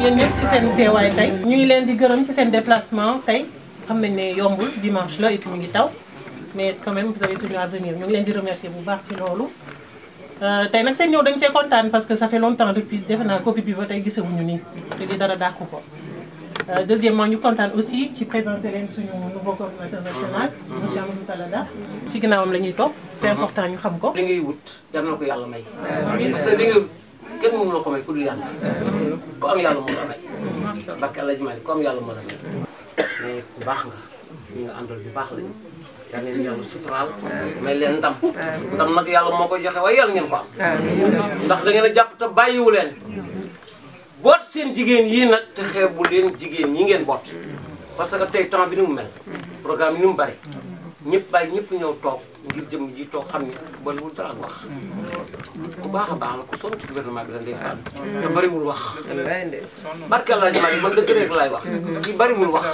yéen ñëpp ci seen teewaay tey ñu ngi leen di gërëm ci seen déplacement tey xam nañ ne yombul dimanche la et puis mu ngi taw mais quand même vous avez tenu à venir ñu ngi leen di remercier bu baax ci loolu tey nag seen ñëw dañ see kontaan parce que ça fait longtemps depuis defe naa Covid bi ba tey gisewuñu nii te di dara dàqu ko deuxièmement ñu kontaan aussi ci présenter leen suñu nouveau coordinateur national monsieur Amadou Talada ci ginnaawam la ñuy topp c'est important ñu xam ko. li ngay wut yal na ko yàlla may. parce que li ngay wut kenn mënu la ko may ku dul yàlla. ku am yàlla moo la may. barke El Hadj Malick ku am yàlla moo la may. mais ku baax nga ñi nga àndal bu baax lañu. yal nañu yàlla suturaal. may leen ndam. ndam nag yàlla moo ko joxe waaye yàlla ngeen ko am. ndax da ngeen a jàpp te bàyyiwu leen. boot seen jigéen yii nag te xeebu leen jigéen ñi ngeen boot. parce que tey temps bi ni mu mel. programme yi ni mu bari. ñëpp bàyyi ñëpp ñëw toog ngir jëm ji toog xam ni bariwul dara ak wax. ku baax a baax la ku sonn ci gouvernement bi la ndeysaan. te bariwul wax. barke El Hadj Malick man dëgg rek laay wax. kii bariwul wax.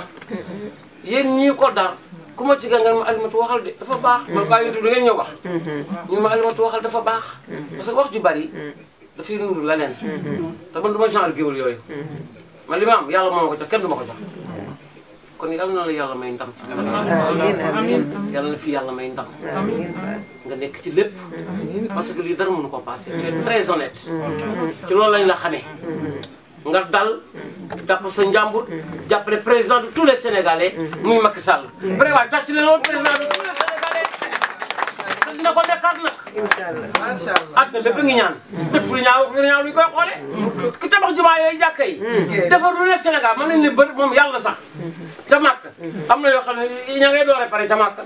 yéen ñii ko dar ku ma ci gàngal ma Alimatu waxal de dafa baax. man bàyyi ñu tudd ngeen ñëw wax. ñun ma Alimatu waxal dafa baax. parce que wax ju bari. dafay nuru leneen. te man du ma genre géwél yooyu. man li ma am yàlla moo ma ko jox kenn du ma ko jox. kon yal na la yàlla may ndam ci yàlla na fi yàlla may ndam nga nekk ci lépp parce que lii dara mënu ko passé tu es très honnête ci loolu lañ la xamee nga dal jàpp sa njàmbur jàppale président de tous les sénégalais muy Macky Sall vrai waay tàcc leen loolu président de tous les sénégalais te dina ko nekkaat nag macha allah àdduna bépp ngi ñaan def lu ñaaw luñ koy xoole ku tabax jumaa yooyu jàkka yi defar lu ne Sénégal mën nañ ne bëri moom yàlla sax ca màkk am na yoo xam ne ña ngay doore pare ca màkk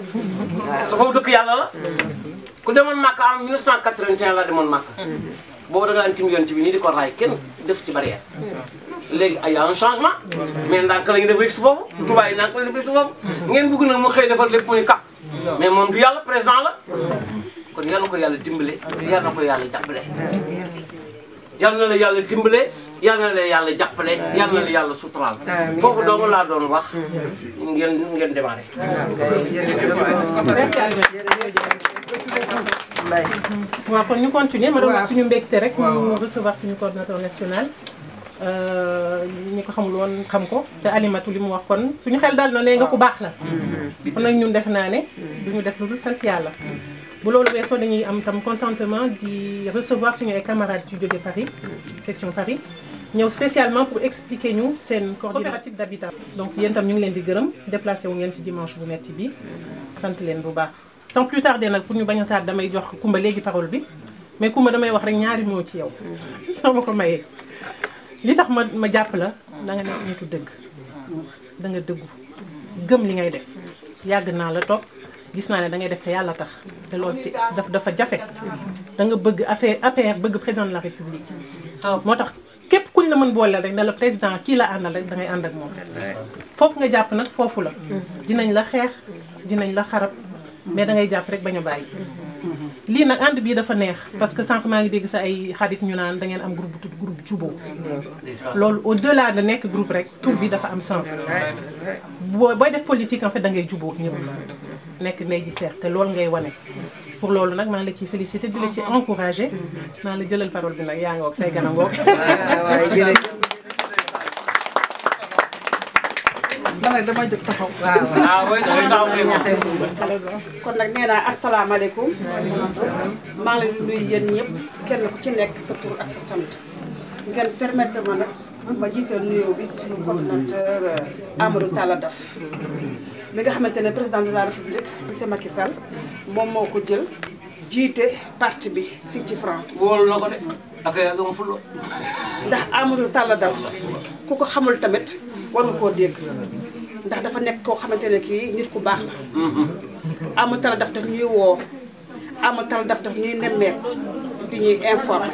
te foofu dëkk yàlla la ku demoon màkk en 1981 la demoon màkk boobu da nga am tim yoon ci bi nii di ko raay kenn def ci barrière léegi ay un changement mais ndànk la ñu def ba si foofu tubaab yi ndànk la ñu def ba si foofu ngeen bëgg nag mu xëy defar lépp muy kap mais moom du yàlla président la kon yal na ko yàlla dimbale yal na ko yàlla jàppale yal na la yàlla dimbale yal na la yàlla jàppale yal na la yàlla suturaal foofu dong laa doon wax ngeen démarré. waaw kon ñu continuer ma doon wax suñu mbégte rek ñu recevoir suñu coordinateur national ñi ko xamul woon xam ko te Alimatu li mu wax kon suñu xel daal na ne nga ku baax la kon nag ñun def naa ne duñu def lu dul sant yàlla bu loolu weesoo dañuy am tam contentement di recevoir suñu ay camarades yu jóge Paris section Paris ñëw spécialement pour expliquer ñu seen coopérative d'habitat donc yéen tam ñu ngi leen di gërëm déplacé wu ngeen ci dimanche bu metti bi sant leen bu baax sans plus tarder nag pour ñu bañ a taat damay jox Kumba léegi parole bi mais Kumba damay wax rek ñaari moo ci yow soo ma ko mayee li tax ma jàpp la da nga nekk nitu dëgg da nga dëggu gëm li ngay def yàgg naa la topp gis naa ne da ngay def te yàlla tax te loolu si dafa jafe da nga bëgg APR bëgg président de la république moo tax képp kuñ la mën booleel rek ne la président kii la àndal rek da ngay ànd ak moom foofu nga jàpp nag foofu la dinañ la xeex dinañ la xarab mais da ngay jàpp rek bañ a bàyyi lii nag ànd bii dafa neex parce que sànq maa ngi dégg sa ay xarit ñu naan da ngeen am groupe bu tudd groupe jubóo loolu au delà de nekk groupe rek tur bi dafa am sens booy def politique en fait da ngay jubóo ñëpp nekk ndey ji seex te loolu ngay wane pour loolu nag maa ngi la ciy félicité di la ci encouragé maa la jëlal parole bi nag yaa ngi wax say ganam ngoog damay jóg taxaw. kon nag nee naa asalaamaaleykum. maa ngi leen di nuyu yéen ñëpp kenn ku ci nekk sa tur ak sa sant. ngeen permettre ma nag ma jiital nuyoo bi suñu coordinateur Amadou Talla Daf mi nga xamante ne président de la république monsieur Macky Sall moom moo ko jël jiite parti bi fii ci France. wóolu na ko de ak yaa gëm fulo ndax Amadou Talla Daf ku ko xamul tamit war nga koo dégg. ndax dafa nekk koo xamante ne kii nit ku baax la. Amadou Talla Daf daf ñuy woo Amadou Talla Daf daf ñuy nemmeeku di ñuy informer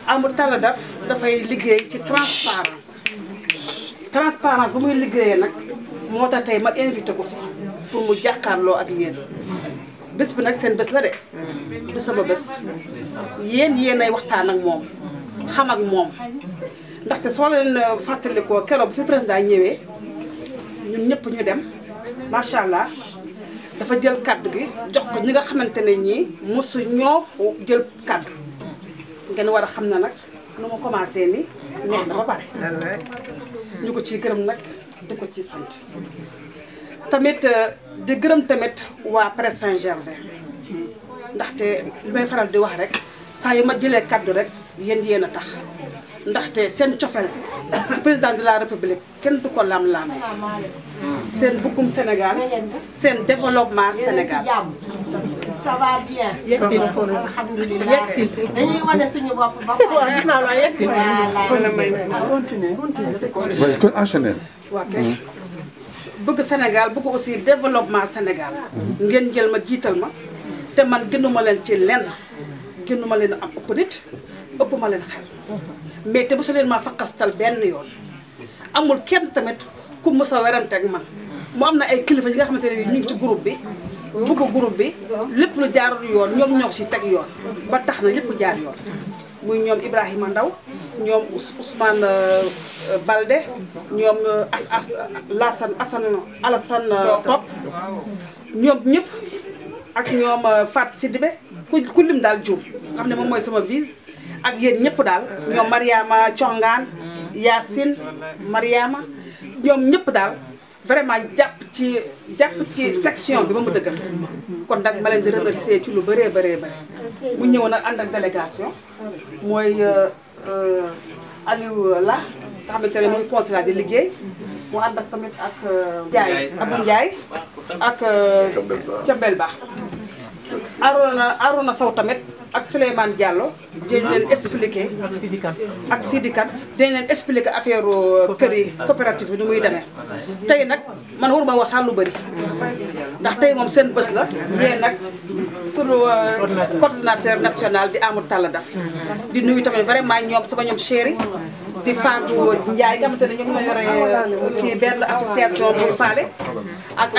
Amadou Talla Daf dafay liggéey ci transparence bu muy liggéeyee nag moo tax tey ma invité ko fi pour mu jàkkaarloo ak yéen bés bi nag seen bés la de du sama bés yéen ay waxtaan ak moom xam ak moom ndaxte soo leen fàttalikoo keroog bu fi président ñëwee. ñun ñëpp ñu dem macha allah dafa jël kaddu gi jox ko ñi nga xamante ne ñii mosu ñoo jël kaddu ngeen war a xam na nag nu mu commencé ni neex na ba pare ñu ko ciy gërëm nag di ko ci sant tamit di gërëm tamit waa presse Saint-Gervais ndaxte li may faral di wax rek saa yu ma jëlee kaddu rek yéen a tax ndaxte seen cofeel ci président de la république kenn du ko lam-laame seen bëggum Sénégal seen développement Sénégal. ça va bien. yegsil alhamdulilah yegsil. dañuy wane suñu bopp ba pare. waaw gis naa la yegsil. wala may continuer. vas-y kon enchaîner. waa kay bëgg Sénégal bëgg aussi développement Sénégal. ngeen jël ma jiital ma te man gënuma leen ci lenn gënuma leen am ëpp nit ëpp ma leen xel mais te bu su leen maa fakkastal benn yoon amul kenn tamit ku mës a werante ak man mu am na ay kilifa yi nga xamante ne ñu ngi ci groupe bi bëgg groupe bi lépp lu jaarul yoon ñoom ñoo si teg yoon ba tax na lépp jaar yoon muy ñoom Ibrahima Ndaw ñoom Ousmane Balde ñoom Alassane Top ñoom ñëpp ak ñoom Fatou Sidibé ku lim daal juum xam ne moom mooy sama vise ak yéen ñëpp daal ñoom Mariama Congaan Yacine Mariama ñoom ñëpp daal vraiment jàpp ci section bi ba mu dëggal kon nag ma leen di remercier ci lu bëree bëri mu ñëw nag ànd ak délégation mooy Aliou La nga xamante ne muy consulat di liggéey mu ànd ak tamit ak Ndiaye Abou Ndiaye ak Cambel Ba Arona Sow tamit ak Souleymane Diallo dañ leen expliquer ak Sidi Kane dañ leen expliquer affaire kër yi coopérative bi nu muy demee tey nag man waruma wax sax lu bëri ndax tey moom seen bés la yéen nag sunu coordonnateur national di Amadou Talla Daf di nuyu tamit vraiment ñoom sama ñoom chéri di Fatou Ndiaye nga xamante ne ñoom ma yore kii benn association bu faale ak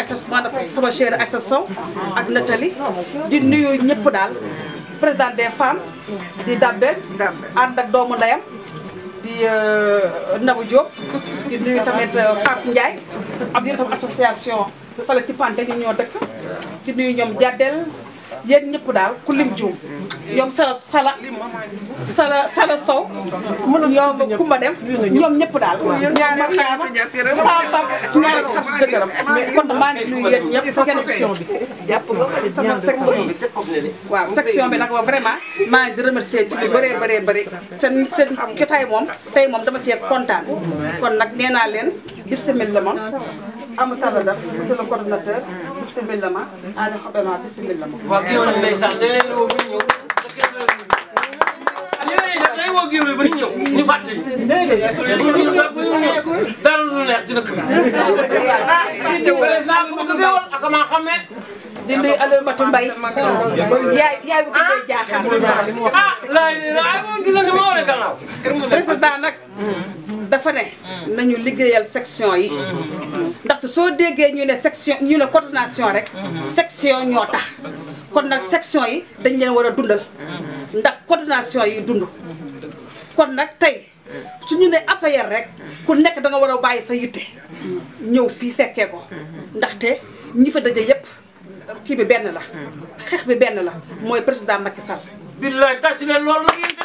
sama chéri Aïssa Sow ak Nathalie di nuyu ñëpp daal président des femmes di Dabel ànd ak doomu ndeyam di Nabou Diop di nuyu tamit Fatou Ndiaye ak yéen tam association fale ci Pante ñu ñoo dëkk di nuyu ñoom Jadel yéen ñëpp daal ku lim juum ñoom Sala Sow ñoom Kumba Dem ñoom ñëpp daal ñoom ma xaama satam ñaari xam dëgëram kon maa ngi nuyu yéen ñëpp kenn section bi sama section bi waaw section bi nag vraiment maa ngi di remercier ci lu bëree seen jotaay moom tey moom dama cee kontaan kon nag nee naa leen bismillah ma Amadou Talla Daf monsieur le coordonnateur bismillah ma Aliou Xobema bismillah ma waaw kii woon nañ sax dañ leen di woo ba ñu ñëw day woo kii ba ñu ñëw ñu fàtte ñu. dara lu neex ci dëkk bi. président ku bëgg a ak maa xam ne. di nuyu Aliou Matou Mbaye yaay bu ko koy jaaxaar laay gis nga ma war a gannaaw. président nag dafa ne nañu liggéeyal section yi ndaxte soo déggee ñu ne section ñu ne coordination rek section ñoo tax kon nag section yi dañ leen war a dundal ndax coordination yi dund kon nag tey su ñu ne APR rek ku nekk da nga war a bàyyi sa yitte ñëw fii fekkee ko ndaxte ñi fa daje yépp kii bi benn la xeex bi benn la mooy président Macky Sall. billaay tàcc leen loolu la ngeen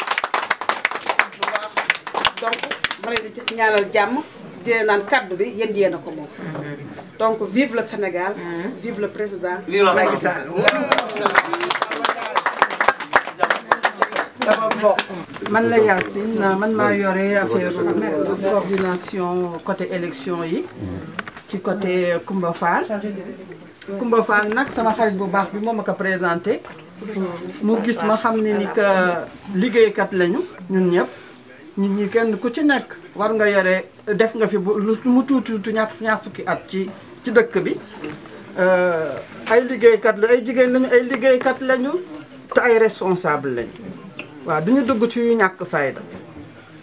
donc ma leen di ñaanal jàmm di leen naan kaddu bi yéen a ko moom donc vive le Sénégal vive le président Macky Sall. man la Yacine man maa yore affaire coordination côté élection yi ci côté Koumba Fall nag sama xarit bu baax bi moo ma ko présenté mu gis ma xam ne ni que liggéeykat lañu ñun ñëpp ñun ñi kenn ku ci nekk war nga yore def nga fi lu mu tuuti ñaar fukki at ci dëkk bi ay liggéeykat la ay jigéen lañu ay liggéeykat lañu te ay responsable lañu waaw duñu dugg ci yu ñàkk fayda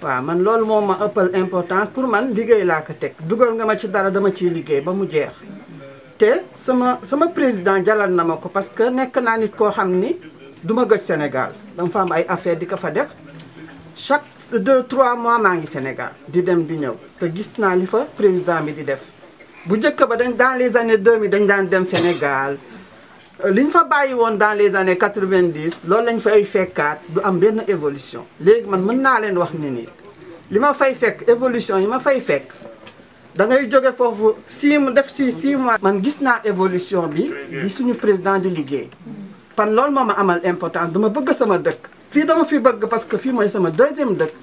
waaw man loolu moo ma ëppal importance pour man liggéey laa ko teg dugal nga ma ci dara dama ciy liggéey ba mu jeex te sama président jalal na ma ko parce que nekk naa nit koo xam ni du ma gëj Sénégal dama fa am ay affaire di ko fa def chaque 2-3 mois maa ngi Sénégal di dem di ñëw te gis naa li fa président bi di def bu njëkk ba dañ dans les années 2000 dañ daan dem Sénégal li ñu fa bàyyi woon dans les années 90 loolu lañ fay fekkaat du am benn évolution léegi man mën naa leen wax ni nii li ma fay fekk évolution yi ma fay fekk da ngay jóge foofu 6 mois. man gis naa évolution bi suñu président di liggéey fan loolu moo ma amal importance dama bëgg sama dëkk fii dama fi bëgg parce que fii mooy sama 2e dëkk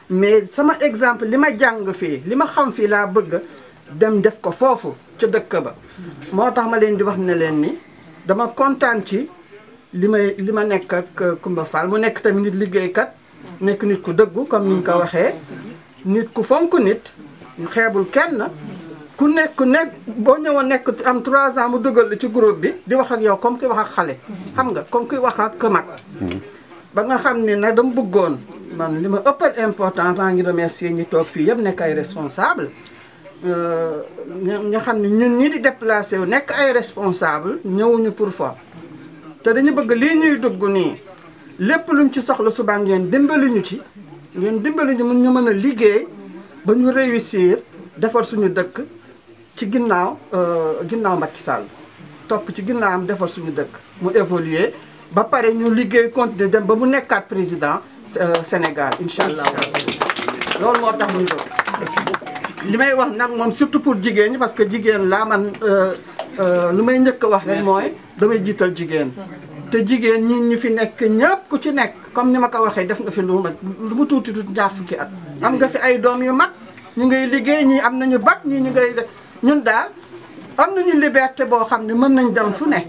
mais sama exemple li ma jàng fii li ma xam fii laa bëgg dem def ko foofu ca dëkk ba moo tax ma leen di wax ne leen ni dama kontaan ci li ma nekk ak Coumba Fall mu nekk tamit nit liggéeykat nekk nit ku dëggu comme ni ñu ko waxee nit ku fonk nit xeebul kenn ku nekk boo ñëwoon nekk am 3 ans mu dugal la ci groupe bi di wax ak yow comme kuy wax ak xale xam nga comme kuy wax ak mag ba nga xam ne nag dama bëggoon man li ma ëppal important maa ngi remercier ñi toog fii yëpp nekk ay responsable nga xam ne ñun ñi di déplacé wu nekk ay responsable ñëwuñu pour fo te dañu bëgg lii ñuy dugg nii lépp luñ ci soxla suba ngeen dimbali ñu ci ngeen dimbali ñu mun ñu mën a liggéey ba ñu réussir defar suñu dëkk ci ginnaaw Macky Sall topp ci ginnaawam defar suñu dëkk mu évoluer ba pare ñu liggéey continuer dem ba mu nekkaat président Sénégal incha allah loolu moo tax ñu jóg li may wax nag moom surtout pour jigéen ñi parce que jigéen laa man lu may njëkk a wax rek mooy damay jiital jigéen te jigéen ñi fi nekk ñëpp ku ci nekk comme ni ma ko waxee def nga fi lu mu tuuti ñaar fukki at am nga fi ay doom yu mag ñu ngay liggéey ñii am nañu bac ñii ñu ngay def ñun daal am nañu liberté boo xam ne mën nañ dem fu ne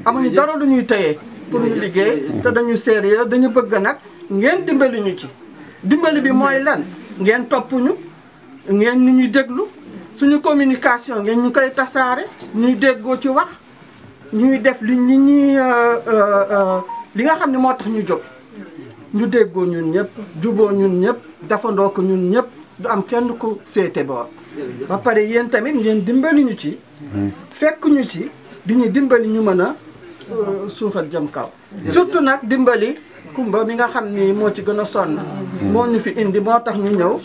amuñu dara lu ñuy tëyee pour ñu liggéey te dañu sérieux dañu bëgg nag ngeen dimbali ñu ci dimbali bi mooy lan ngeen topp ñu ngeen ni ñuy déglu suñu communication ngeen ñu koy tasaare ñuy déggoo ci wax ñuy def li nga xam ne moo tax ñu jóg ñu déggoo ñun ñëpp juboo ñun ñëpp dafandoo ko ñun ñëpp du am kenn ku féete boor ba pare yéen tamit ngeen dimbali ñu ci fekk ñu ci di ñu dimbali ñu mën a suuxat jëm kaw surtout nag dimbali Coumba mi nga xam ni moo ci gën a sonn moo ñu fi indi moo tax ñu ñëw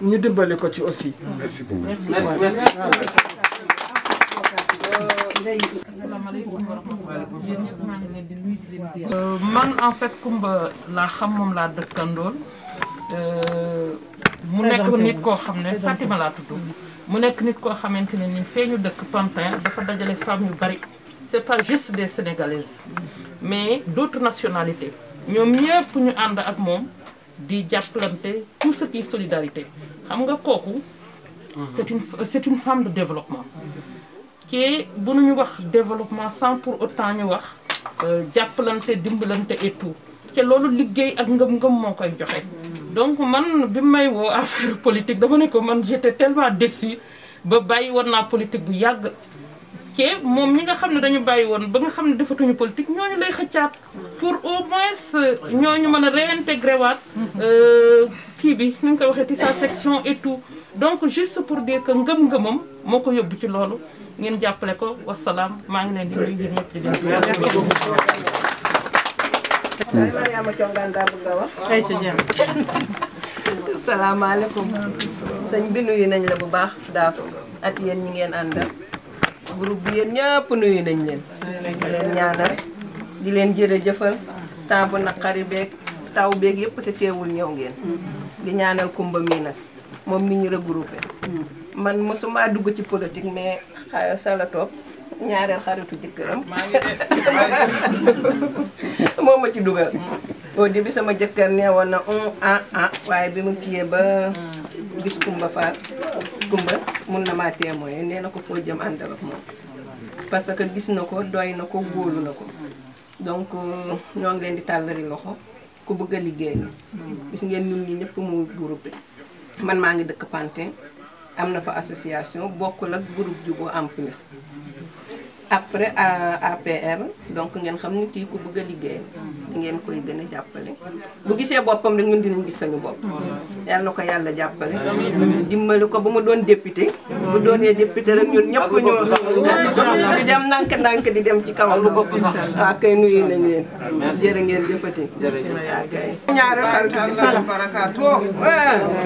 ñu dimbali ko ci aussi. Merci beaucoup. man en fait Coumba laa xam moom laa dëkkandool mu nekk nit koo xam ne Fatima laa tudd mu nekk nit koo xamante ne ni fee ñu dëkk Pantin dafa dajale femmes yu bari c'est pas juste des Sénégalaises mais d'autres nationalités ñoom ñëpp ñu ànd ak moom di jàppalante tout ce qui est solidarité xam nga kooku c'est une femme de développement ci bu ñu wax développement sans pour autant ñu wax jàppalante dimbalante et tout te loolu liggéey ak ngëm-ngëm moo koy joxe donc man bi may woo affaire politique dama ne ko man j'étais tellement déçue ba bàyyi woon naa politique bu yàgg ci moom ñi nga xam ne dañu bàyyi woon ba nga xam ne defatuñu politique ñooñu lay xëccaat pour au moins ñooñu mën a réintégrer waat kii bi ni nga ko waxee ci sa section et tout donc juste pour dire que ngëm-ngëmam moo ko yóbbu ci loolu ngeen jàppale ko wasalaam maa ngi leen di nuyu yéen ñëpp di leen salaamaaleykum sëñ bi nuyu nañ la bu baax daaf ak yéen ñi ngeen àndal groupe bi yéen ñëpp nuyu nañ leen di leen ñaanal di leen jërëjëfal temps bu naqari beeg taw beeg yëpp te teewul ñëw ngeen di ñaanal Coumba mii nag moom mi ñu regroupé man mosuma dugg ci politique mais xaya sala toog ñaareel xaritu jëkkëram moo ma ci dugal au début sama jëkkër nee woon na waaye bi mu kiyee ba gis Coumba Fall Coumba mun na maa témoin nee na ko foo jëm àndal ak moom parce que gis na ko doy na ko wóolu na ko donc ñoo ngi leen di tàllari loxo ku bëgg a liggéey gis ngeen ñun ñi ñëpp mu groupé man maa ngi dëkk Pantin am na fa association bokkul ak groupe Jubo en plus après APR donc ngeen xam ni kii ku bëgg a liggéey ngeen koy gën a jàppale bu gisee boppam rek ñun dinañ gis sañu bopp yàlla na ko yàlla jàppale dimbali ko ba mu doon député bu doonee député rek ñun ñëpp ñu di dem ndànk-ndànk di dem ci kawam waaw kay nuyu nañ leen jërë ngeen jëfati waaw kay ñaari xaritu Sala barakaatu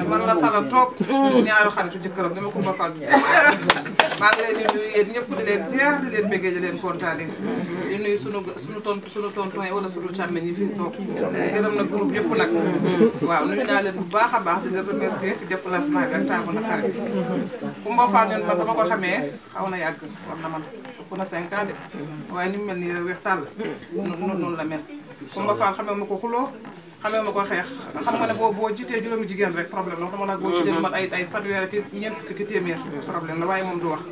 man la Sala toog ñaari xaritu jëkkëram dama Coumba Fall maa ngi leen di nuyu yéen ñëpp di leen ziar di leen bëggee di leen kontaane di nuyu sunu tonton yi wala sunu càmm càmmiñ yi fi toog gërëm na groupe yëpp nag waaw nuyu naa leen bu baax a baax di leen remercier ci déplacement bi ak taamu na xarit Coumba Fall ñun man dama ko xamee xaw na yàgg war na man ëpp na 5 ans de waaye ni mu mel nii rek weex tàll noonu la mel Coumba Fall xamee ma ko xuloo xamee ma ko xeex xam nga ne boo jiitee juróomi jigéen rek problème la dama la boo jiitee lu mat ay fanweer ki ñeent fukki ki téeméer problème la waaye moom du wax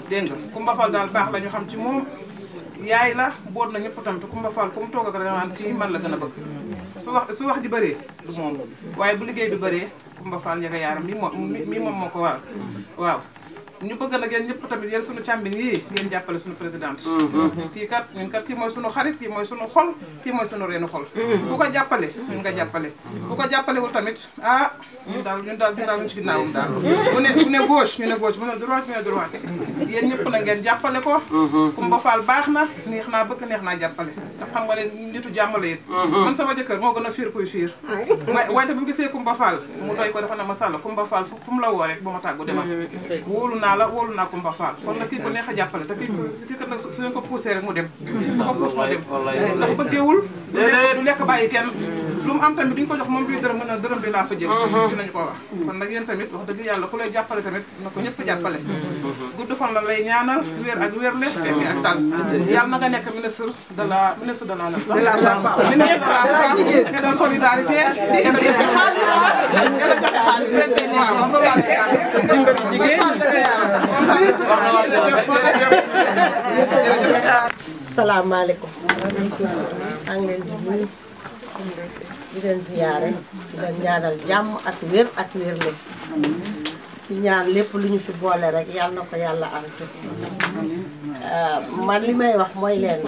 dégg nga Coumba Fall daal baax la ñu xam ci moom yaay la boot na ñëpp tam te Coumba Fall comme toog ak naan kii man la gën a bëgg su wax ji bëree du moom waaye bu liggéey bi bëree Coumba Fall njëkk a yaaram mi moom moo ko waral waaw ñu bëgg nag yéen ñëpp tamit yéen suñu càmbin yi ngeen jàppale suñu présidente kii kat ñun kat kii mooy suñu xarit kii mooy suñu xol kii mooy suñu reenu xol bu ko jàppale ñun nga jàppale bu ko jàppalewul tamit ah ñun daal ñu ci ginnaawam daal bu ne gauche ñu ne gauche bu ne droite ñu ne droite yéen ñëpp na ngeen jàppale ko Coumba Fall baax na neex naa bëgg neex naa jàppale ndax xam nga ne nitu jàmmale it man sama jëkkër moo gën a fiir kuy fiir waaye te bu gisee Coumba Fall mu doy ko dafa ne ma sàll Coumba Fall fu mu la woo rek ba ma tàggu demal wóolu naa Coumba Fall kon nag kii ko neex a jàppale te kii kat nag su ngeen ko poussé rek mu dem su ko pousse mu dem ndax bëggeewul du lekk bàyyi kenn lu mu am tamit duñ ko jox moom bii dërëm mën a dërëm bi laa fa jël dinañu ko wax kon nag yéen tamit wax dëgg yàlla ku lay jàppale tamit na ko ñëpp jàppale gudd fan la lay ñaanal wér ak wérle fekke ak tal yàlla na nga nekk ministre de la ministre de la ministre de la femme et de solidarité et de joxe xaalis waaw moom la salaamaaleykum maa ngi leen di nuyu di leen ziyaare di leen ñaanal jàmm ak wér le ci ñaan lépp lu ñu fi boole rek yàlla na ko yàlla antu man li may wax mooy leen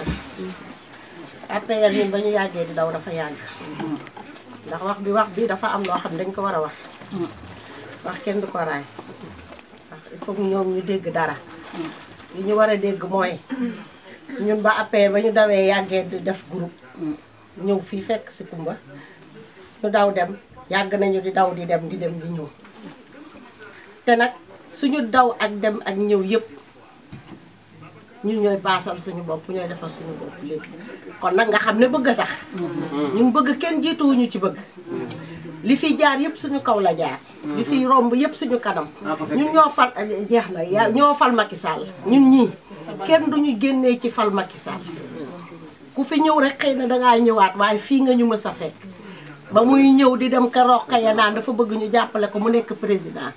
APR ñun ba ñu yàggee di daw dafa yàgg ndax wax bi dafa am loo xam dañ ko war a wax kenn du ko raay ndax il faut ñoom ñu dégg dara li ñu war a dégg mooy ñun ba APR ba ñu dawee yàggee di def groupe ñëw fii fekk si Coumba ñu daw dem yàgg nañu di daw di dem di ñëw te nag suñu daw ak dem ak ñëw yëpp ñun ñooy baasal suñu bopp ñooy defal suñu bopp lépp kon nag nga xam ne bëgg a tax ñun bëgg kenn jiituwuñu ci bëgg li fi jaar yëpp suñu kaw la jaar li fi romb yëpp suñu kanam ñun ñoo fal jeex na ñoo fal Macky Sall ñun ñii kenn duñu génnee ci fal Macky Sall ku fi ñëw rek xëy na dangaa ñëwaat waaye fii nga ñu mës a fekk ba muy ñëw di dem ka roqaya naan dafa bëgg ñu jàppale ko mu nekk président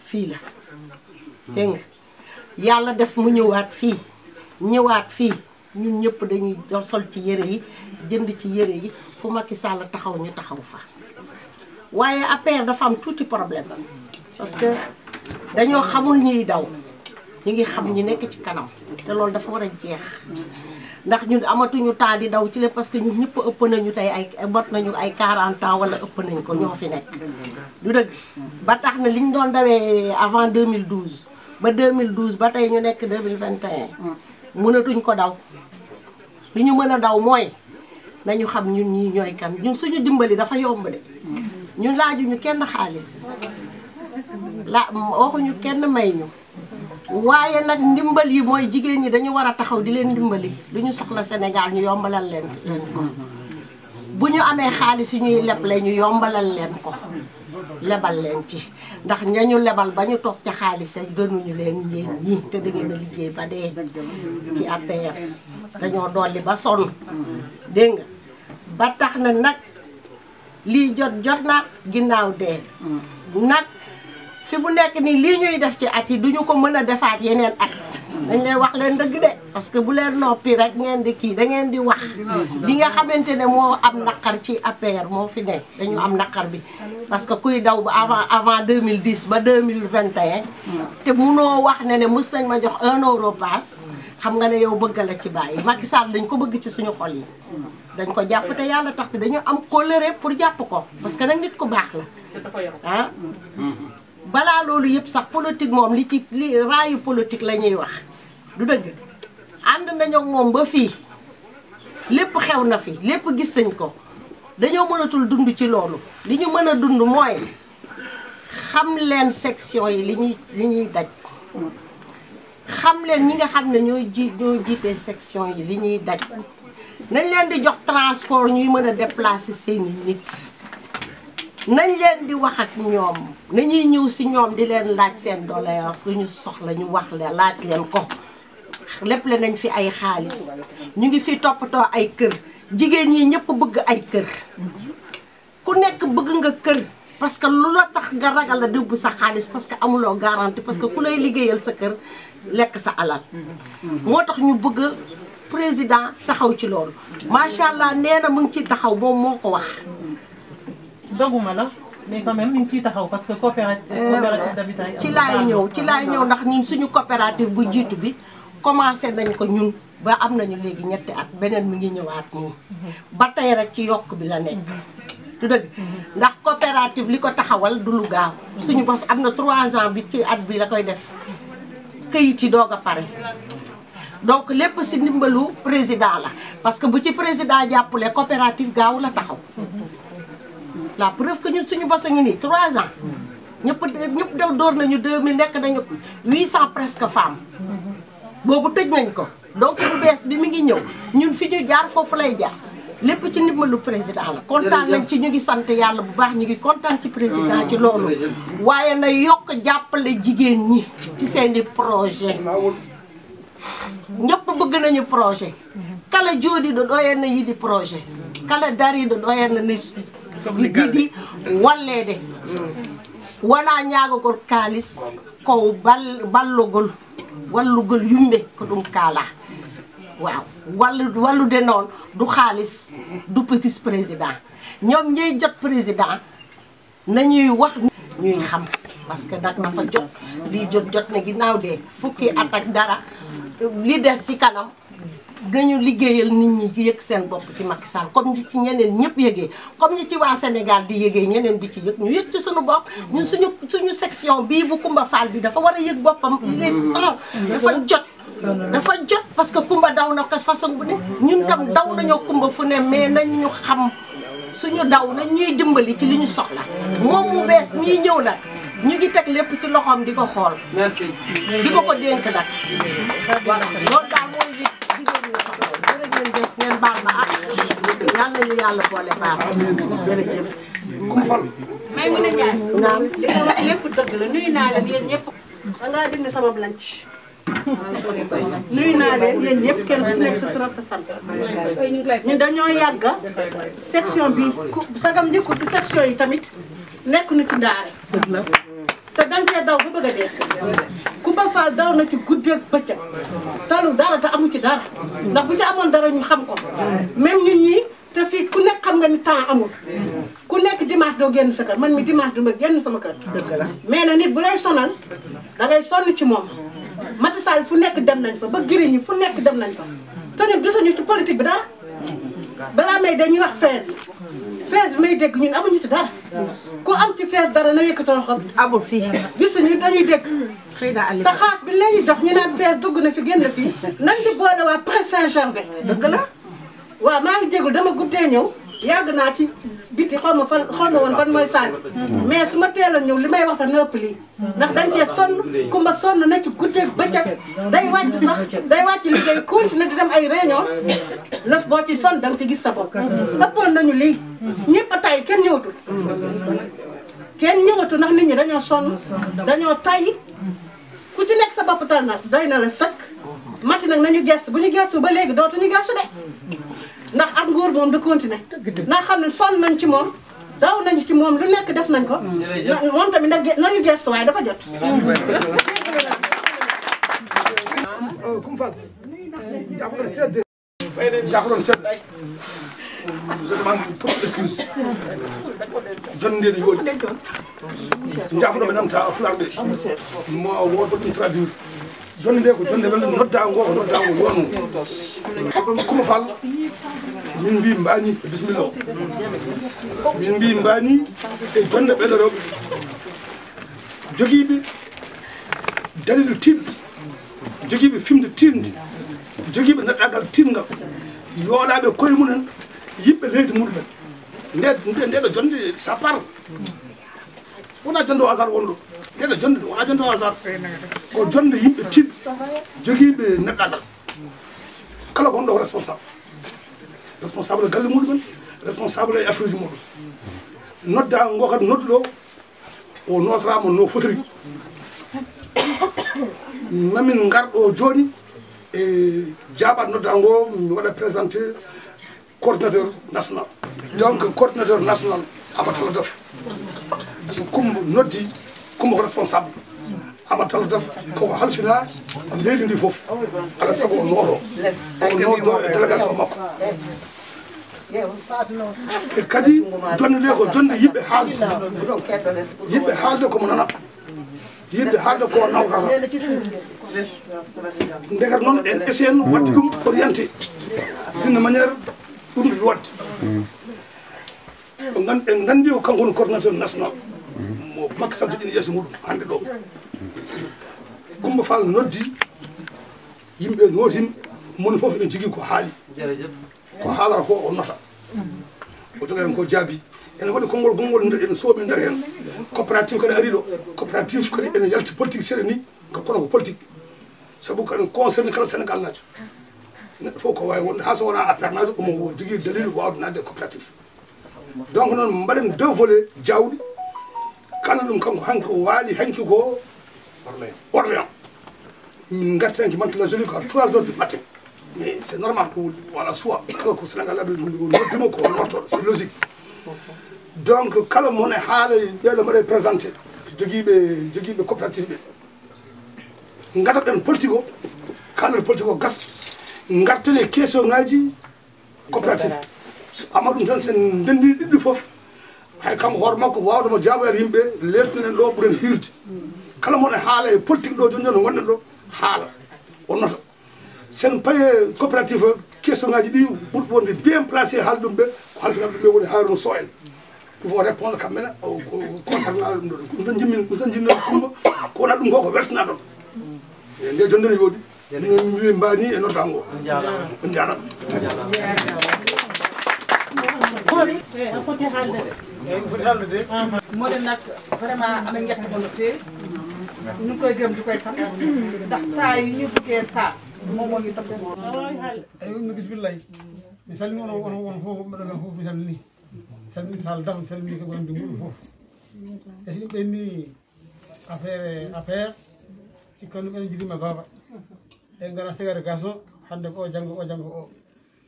fii la dégg nga yàlla def mu ñëwaat fii ñun ñëpp dañuy sol ci yére yi jënd ci yére yi fu Macky Sall taxaw ñu taxaw fa waaye APR dafa am tuuti problème parce que dañoo xamul ñuy daw ñu ngi xam ñi nekk ci kanam te loolu dafa war a jeex ndax ñun amatuñu temps di daw ci lépp parce que ñun ñëpp ëpp nañu tey mot nañu ay 40 ans wala ëpp nañ ko ñoo fi nekk du dëgg ba tax na liñ doon dawee avant 2012 ba 2012 ba tey ñu nekk 2021 mënatuñ ko daw li ñu mën a daw mooy nañu xam ñun ñii ñooy kan ñun suñu dimbali dafa yomb de ñun laajuñu kenn xaalis waxuñu kenn may ñu waaye nag ndimbal yi mooy jigéen ñi dañu war a taxaw di leen dimbali lu ñu soxla Sénégal ñu yombalal leen ko bu ñu amee xaalis yu ñuy leble ñu yombalal leen ko lebal leen ci ndax ñañu lebal ba ñu toog ca xaalis gënuñu leen yéen ñii te da ngeen a liggéey ba dee ci APR dañoo dolli ba sonn dégg nga ba tax na nag lii jot na ginnaaw dee nag fi bu nekk nii lii ñuy def ci at yi duñu ko mën a defaat yeneen at dañ leen wax leen dëgg de parce que bu leen noppi rek ngeen di kii da ngeen di wax li nga xamante ne moo am naqar ci APR moo fi nekk dañu am naqar bi parce que kuy daw ba avant 2010 ba 2021 te munoo wax ne mës nañ ma jox 1 euro pass xam nga ne yow bëgg la ci bàyyi Macky Sall dañ ko bëgg ci suñu xol yi dañ ko jàpp te yàlla tax te dañu am colère pour jàpp ko parce que nag nit ku baax la ah balaa loolu yëpp sax politique moom li raayu politique la ñuy wax du dëgg ànd nañu moom ba fii lépp xew na fi lépp gis nañ ko dañoo mënatul dund ci loolu li ñu mën a dund mooy xam leen section yi li ñuy daj xam leen ñi nga xam ne ñoo jiite section yi li ñuy daj nañ leen di jox transport ñuy mën a déplacer seeni nit nañ leen di wax ak ñoom nañuy ñëw si ñoom di leen laaj seen doléance lu ñu soxla ñu wax leen laaj leen ko lépp le nañ fi ay xaalis ñu ngi fi toppatoo ay kër jigéen ñi ñëpp bëgg ay kër ku nekk bëgg nga kër parce que lu la tax nga ragal la dëbb sa xaalis parce que amuloo garantie parce que ku lay liggéeyal sa kër lekk sa alal moo tax ñu bëgg président taxaw ci loolu macha allah nee na mu ngi ciy taxaw moom moo ko wax. doguma la mais quand même ñu ngi ciy taxaw parce que coopérative d'habitat yi ci laay ñëw ndax ñun suñu coopérative bu jiitu bi commencé nañ ko ñun ba am nañu léegi ñetti at beneen mi ngi ñëwaat nii ba tey rek ci yokk bi la nekk. du dëgg ndax coopérative li ko taxawal du lu gaaw suñu bos am na 3 ans bi ci at bi la koy def këyit yi doog a pare donc lépp si ndimbalu président la parce que bu ci président jàppale coopérative gaaw la taxaw la preuve que ñun suñu bos a ngi nii 3 ans ñëpp daw door nañu 2000 nekk nañu 800 presque femmes boobu tëj nañ ko donc bu bees bi mi ngi ñëw ñun fi ñu jaar foofu lay jaar lépp ci ndimbalu président la kontaan nañ ci ñu ngi sant yàlla bu baax ñu ngi kontaan ci président ci loolu waaye na yokk jàppale jigéen ñi ci seeni projet ñëpp bëgg nañu projet kala joodi do doyen na yidi projet kala dari do doyen na yidi walleede wona ñaagogol kaalis ko ballugol wallugol yumbe ko ɗum kaala waaw wallude noon du xaalis du petit président ñoom ñuy jot président nañuy wax ñuy xam parce que nag dafa jot lii jot na ginnaaw dee fukki at ak dara li des ci kanam dañu liggéeyal nit ñi yëg seen bopp ci Macky Sall comme ñi ci ñeneen ñëpp yëgee comme ñi ci waa Sénégal di yëgee ñeneen di ci yëg ñu yëg ci suñu bopp ñun suñu section bii bu Coumba Fall bi dafa war a yëg boppam il est temps dafa jot parce que Coumba daw na ko façon bu ne ñun tam daw nañoo Coumba fu ne mais nañ ñu xam suñu daw nañ ñuy dimbali ci li ñu soxla moom mu bees mii ñëw nag ñu ngi teg lépp ci loxoom di ko xool. merci di ko dénk nag. voilà loolu daal mooy li jigéen ñi soxla jërëjëf ngeen baal ma ak yal nañu yàlla boole baax jërëjëf. may mën a ñaan. naam li nga wax lépp dëgg la nuyu naa leen yéen ñëpp. da ngaa dindi sama blanc. nuyu naa leen yéen ñëpp kenn ku nekk sa tur ak sa sant. ñun dañoo yàgg section bi sagam njëkku ci section yi tamit nekk na ci ndaare. dëgg la te dañ cee daw ba bëgg a dee. Coumba Fall daw na ci guddeeg bëccëg. talu dara te amu ci dara. ndax bu ci amoon dara ñu xam ko. même ñun ñii te fii ku nekk xam nga ni temps amul. ku nekk dimanche doo génn sa kër man mi dimanche du ma génn sama kër. dëgg la mais nag nit bu lay sonal da ngay sonn ci moom. Macky Sall fu nekk dem nañ fa ba giriñ ñi fu nekk dem nañ fa te ñun gisuñu ci politique bi dara balaa may dañuy wax fees bi may dégg ñun amuñu ci dara ku am ci fees dara na yëkkatoo xam amul fii gisuñu dañuy dégg te xaaf bi la ñuy jox ñu naan fees dugg na fi génn fii nañ di boole waa Prince Saint-Gervais dëgg la waaw maa ngi jégul dama guddee ñëw yàgg naa ci biti xaw ma woon fan mooy sànni mais su ma teel a ñëw li may wax sax na ëpp lii ndax dañ cee sonn Coumba sonn na ci guddeeg bëccëg day wàcc liggéey continuer di dem ay réunion lëf boo ci sonn da nga ci gis sa bopp ëppoon nañu lii ñëpp a tay kenn ñëwatu ndax nit ñi dañoo sonn dañoo tay ku ci nekk sa bopp tal na doy na la sëkk mati nag nañu gestu bu ñu gestu ba léegi dootuñu gestu de ndax ak nguur moom du continuer ndax xam ne sonn nañ ci moom daw nañu ci moom lu nekk def nañ ko moom tamit nañu gestu waaye dafa jot je demande trop d'excuses. Jonde de yodi. Njaafu do benam ta fulande. Mo wo do traduire. Jonde ko jonde ben nodda ngo yonu. Coumba Fall min bi mbani bismillah. Min bi mbani e jonde beloro. Jogibe dalil tib. Jogibe fimde timde. Jogibe nadagal timgal. Yodabe koy munen yibbe leydi muɗumen ndeɗo jonde ça parle wona jonde o hasard wonɗo ndeɗo jonde wona jonde o hasard ko jonde yimɓe tiɗ joguiɓe neɗɗagal kala gonɗo ko responsable responsable galle muɗumen responsable e affaire ji muɗum nodda ngo kadi nodduɗo o notorama no fotori mamin garɗo joni e jaɓat nodda ngo mi waɗa présenté coordinateur national donc coordinateur national Amatala Daf Coumba noddi Coumba ko responsable Amatala Daf koko halfina leydi ndi foof ala sago o nooto o nooto e délégation makko e kadi jonde nde ko jonde yimɓe haalde yimɓe haalde komo nana yimɓe haalde ko nawtata ndekata noon en essayen wadde ɗum orienté d'une manière ɗum ɗi wadde en gandi o kanko no coordinateur national mo Macky Sall joɗini yeeso muɗum hande ɗo Coumba Fall noddi yimɓe nootimi moni foof ene jogui ko haali ko haalata ko o nota o joga hen ko jaabi ene waɗi konngol gongol ene soomi nder hen coopérative kadi ari ɗo coopérative kadi ene yalti politique seeɗa ni kono ko politique saabu kadi concerné kala Sénégal najo neɗɗo fof ko wawi wonde ha so wona affaire najo omo jogui dalil wawde nadde coopérative donc noon mbaɗen deux volets jawɗi kala ɗum kanko hanki o waali hanki ko Orléans min gartanki Mantes-la Jolie ko à 3 heures du matin mais c'est normal ko voilà soit kala ko Sénégal aɓe noddima ko nortoɗo c'est logique donc kala mone haala ɓeɗo mbaɗe présenté joguiɓe coopérative ɓe gatoɗen politique o kalɗen politique o gas garten e question ngaji coopérative amma ɗum tan sen ndendi ɗiɗɗi foof hay kanko hoore makko wawdemo jaaboyade yimɓe lertinen ɗo ɓuuren hirde kala moɗo haala e politique ɗo joni no gonɗen ɗo haala o nota sen paye coopérative question ngaji ɗi ɓurɗo wonde bien placé haala ɗum ɓe ko halfinaɓe ɓe woni Harouna Sow en il faut répondre kamɓene concernant ɗum ɗo ɗum tan jimmin ɗum tan jinno Coumba ko wona ɗum ko ko weltana ɗon e nde jonde ne yooɗi mi mbani e nodda ngo on jarama moɗen nak vraiment amen jettamo no feewi ñu ngi koy gërëm di koy sant ndax saa yu ñu buggee saa moom moo ñu toppatoo eyi on bisimillahi mi salmini on fof mbaɗa fof mi salmini salmini haala dam mi salmini ko wonde muɗum fof e so ɗum ɓenni affaire cikkanno ɓen jiɗima baba e gara segare gason hande ko o janggo o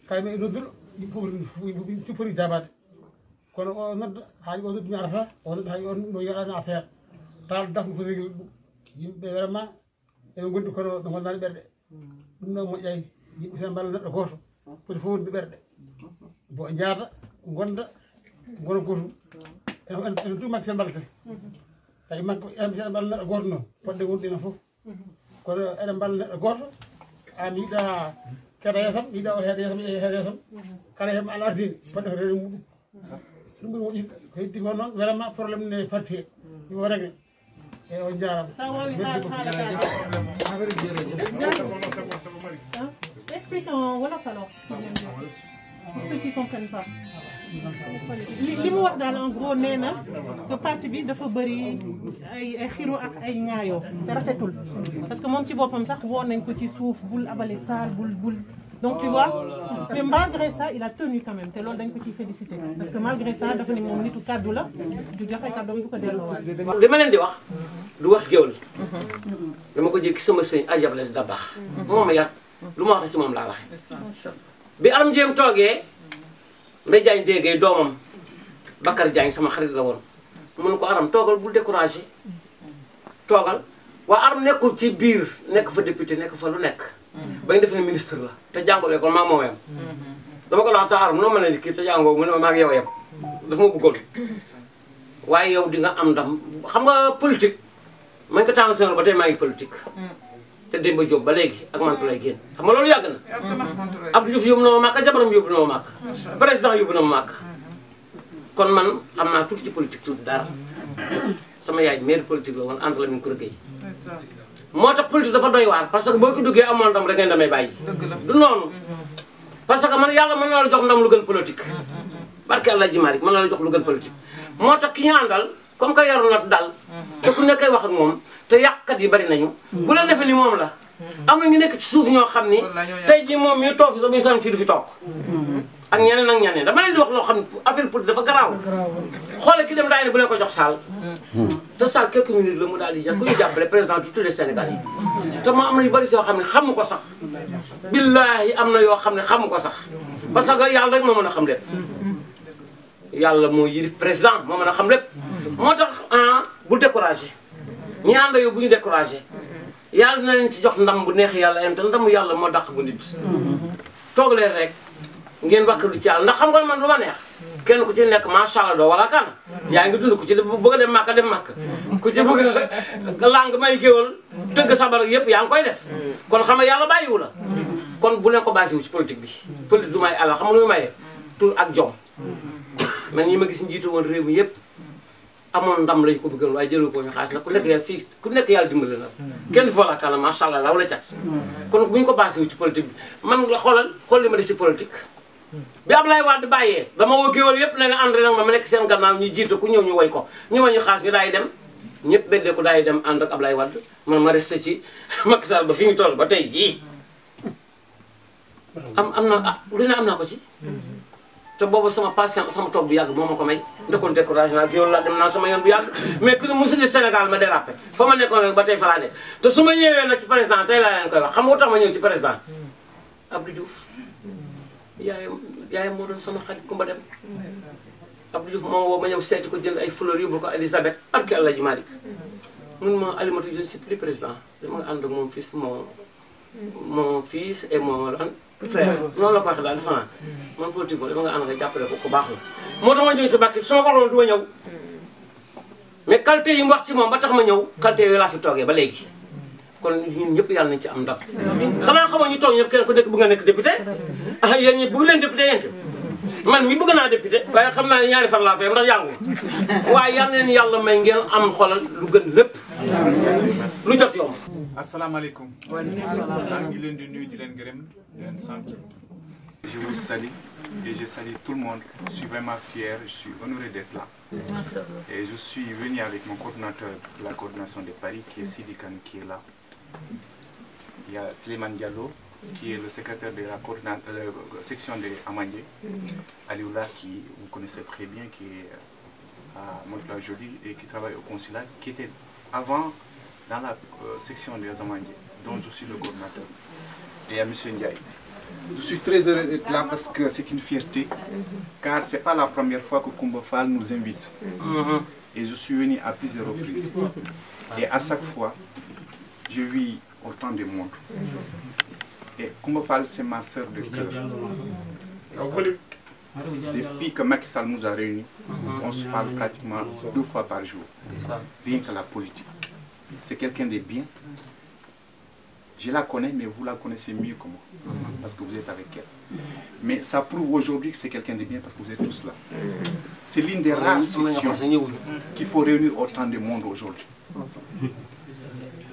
kala men nodduɗo yimɓe foti jabade kono o nodda haaji o noddumi arata o nodda haaji on no yaɗano affaire taal daf no foti régl ɗum yimɓe vraiment eɓe gondi kono ɗo gondani ɓerɗe ɗum noon moƴƴani yimɓe tan mballa neɗɗo goto foti fof wonde ɓerɗe bo jaada gonda gona gotum ene tuma Macky Sall mballate tawi makko eɗen mballa neɗɗo goto noon poɗɗe wonde no fof kono eɗen mballa neɗɗo goto an yiiɗa keeɗa yeesam yiiɗa o heeɗa yeesam heeɗa yeesam kala heɓma ala ardini poɗɗe ko reede muɗum ɗum ɓuri moƴƴi ko heddi ko noon vraiment probléme ne farti he yo régle e on jarama explique en wolof alors pour ceux qui comprennent pas li mu wax daal en gros nee na que parti bi dafa bëri ay xiro ak ay ñaayoo te rafetul parce que moom ci boppam sax woon nañ ko ci suuf bul abale saal bul donc tu vois mais malgré ça il a tenu quand même te loolu dañ ko ciy félicité parce que malgré ça dafa ne moom nitu kaddu la du joxe kaddoom du ko delloowaat. li ma leen di wax du wax géwël dama ko jël ci sama sëñ Ajables da baax moom yar lu ma waxee si moom laa waxee bi Aram Jéem toogee Ndeye Diagne déggee doomam Bakar Diagne sama xarit la woon mu ne ko Aram toogal bul découragé toogal waa Aram nekkul ci biir nekk fa député nekk fa lu nekk bañ def ne ministre la te jàngul école maa moom yem dama ko laaj sa Aram noo mën a ni kii te jàngoo mu ne ma maa ngi yow yem dafa ma bëggoon waaye yow di nga am ndam xam nga politique man ko tànn ba tey maa ngi politique te Demba Diop ba léegi ak Mantou lay génn xam nga loolu yàgg na Abdou Diouf yóbbu na ma màkk jabaram yóbbu na ma màkk président yóbbu na ma màkk kon man xam naa tuuti ci politique tuuti dara sama yaay maire politique la woon ànd la min ko rëggéey moo tax politique dafa doy waar parce que boo ko duggee amoon ndam rek ngay damay bàyyi du noonu parce que man yàlla mën na la jox ndam lu gën politique barke Allah ji Malick mën na la jox lu gën politique moo tax ki ñu àndal comme que yaru na dal te ku nekkay wax ak moom te yàqkat yi bari nañu bu leen defee ni moom la am na ñu nekk ci suuf ñoo xam ni tey jii moom mi toog fi sax mi san fii du fi toog ak ñeneen dama leen di wax loo xam ne affaire politique dafa garaaw xoole ki dem daay ne bu leen ko jox saal te saal quelques minutes la mu daal di jàpp ku ñu jàppale président de tous les Sénégalais yi te ma am na yu bari yoo xam ne xamu ko sax billaahi am na yoo xam ne xamu ko sax parce que yàlla rek moo mën a xam lépp yàlla moo yilif président moo mën a xam lépp moo tax bu découragé ñi ànd yow bu ñu découragé yàlla dina leen ci jox ndam bu neex yàlla yem te ndamu yàlla moo dàq bu nit toog leen rek ngeen wàkkalu ci yàlla ndax xam nga man lu ma neex kenn ku ci nekk macha allah doo wala kan yaa ngi dund ku ci bëgg a dem màkk dem màkk ku ci bëgg a lang may géwal tëgg sabar yëpp yaa ngi koy def kon xam nga yàlla bàyyiwu la kon bu leen ko basé wu ci politique bi politique du may àlla xam nga lu muy maye tur ak jom man ñi ma gis njiitu woon réew mi yëpp amoon ndam lañ ko bëggoon waaye jëloo ko ñu xaalis nag ku nekk yàlla fii ku nekk yàlla dimbali na kenn du fa la kan macha allah la wala cat kon bu ñu ko basé wu ci politique bi man la xool li ma def ci politique bi Ablaye Wade bàyyee dama woo géwal yëpp ne ne ànd nag ma nekk seen gannaaw ñu jiite ku ñëw ñu woy ko ñu ma ñu xaas ñu daay dem ñëpp beddee ko daay dem ànd ak Ablaye Wade man ma resté ci Macky Sall ba fi ñu toll ba tey jii am na lu ne am naa ko ci te boobu sama patience sama toog bu yàgg moo ma ko may ndekkoon découragé naa géwal la dem naa sama yoon bu yàgg mais ku ne musul Sénégal ma dérapé fa ma nekkoon rek ba tey fa laa nekk te su ma ñëwee nag ci président tey laa leen koy wax xam nga tax ma ñëw ci président Abdou Diouf yaayam moo doon sama xarit Kumba Dem Abdou Diouf moom woo ma ñëw seeti ko jënd ay fleurs yóbbul ko Elisabeth barke El Hadji Malick mun ma Alimatou je ne suis plus président dama nga ànd ak mon fils et mon frère noonu la ko waxee daal di fanaan man politique boobu dama nga ànd nga jàppale ko ku baax la moo tax ma ñëw ci Mbacké su ma ko waxoon du ma ñëw mais qualité yi mu wax ci moom ba tax ma ñëw qualité yooyu laa fi toogee ba léegi kon ñun ñëpp yàlla nañ ci am ndam xanaa xamoo ñu toog ñëpp kenn ku nekk bëgg nga nekk député ah yéen ñi bëgg leen député yéen man mi bëgg naa député waaye xam naa ne ñaari fan laa fee ndax jàngu waaye yal na leen yàlla may ngeen am xolal lu gën lépp lu jot yomb. asalaamaaleykum. maa ngi leen di nuyu di leen gërëm di leen sant. Je vous salue et je salue tout le monde. Je suis vraiment fier, je suis honoré d'être là. Et je suis venu avec mon coordinateur de la coordination de Paris, qui est Sidi Kane, qui est là. Il y a Slimane Diallo, qui est le secrétaire de la section de Amandé. Alioula, qui vous connaissez très bien, qui est à Montpellier et qui travaille au consulat, qui était avant dans la section des Amandé, dont je suis le coordinateur. Et il y a M. Ndiaye. Je suis très heureux d'être là parce que c'est une fierté, car ce n'est pas la première fois que Coumba Fall nous invite. Et je suis venu à plusieurs reprises. Et à chaque fois, je vis autant de monde. Et Coumba Fall, c'est ma sœur de cœur. Depuis que Macky Sall nous a réunis, on se parle pratiquement 2 fois par jour. Rien que la politique. C'est quelqu'un de bien. Je la connais, mais vous la connaissez mieux que moi, parce que vous êtes avec elle. Mais ça prouve aujourd'hui que c'est quelqu'un de bien, parce que vous êtes tous là. C'est l'une des rares sections qui peut réunir autant de monde aujourd'hui.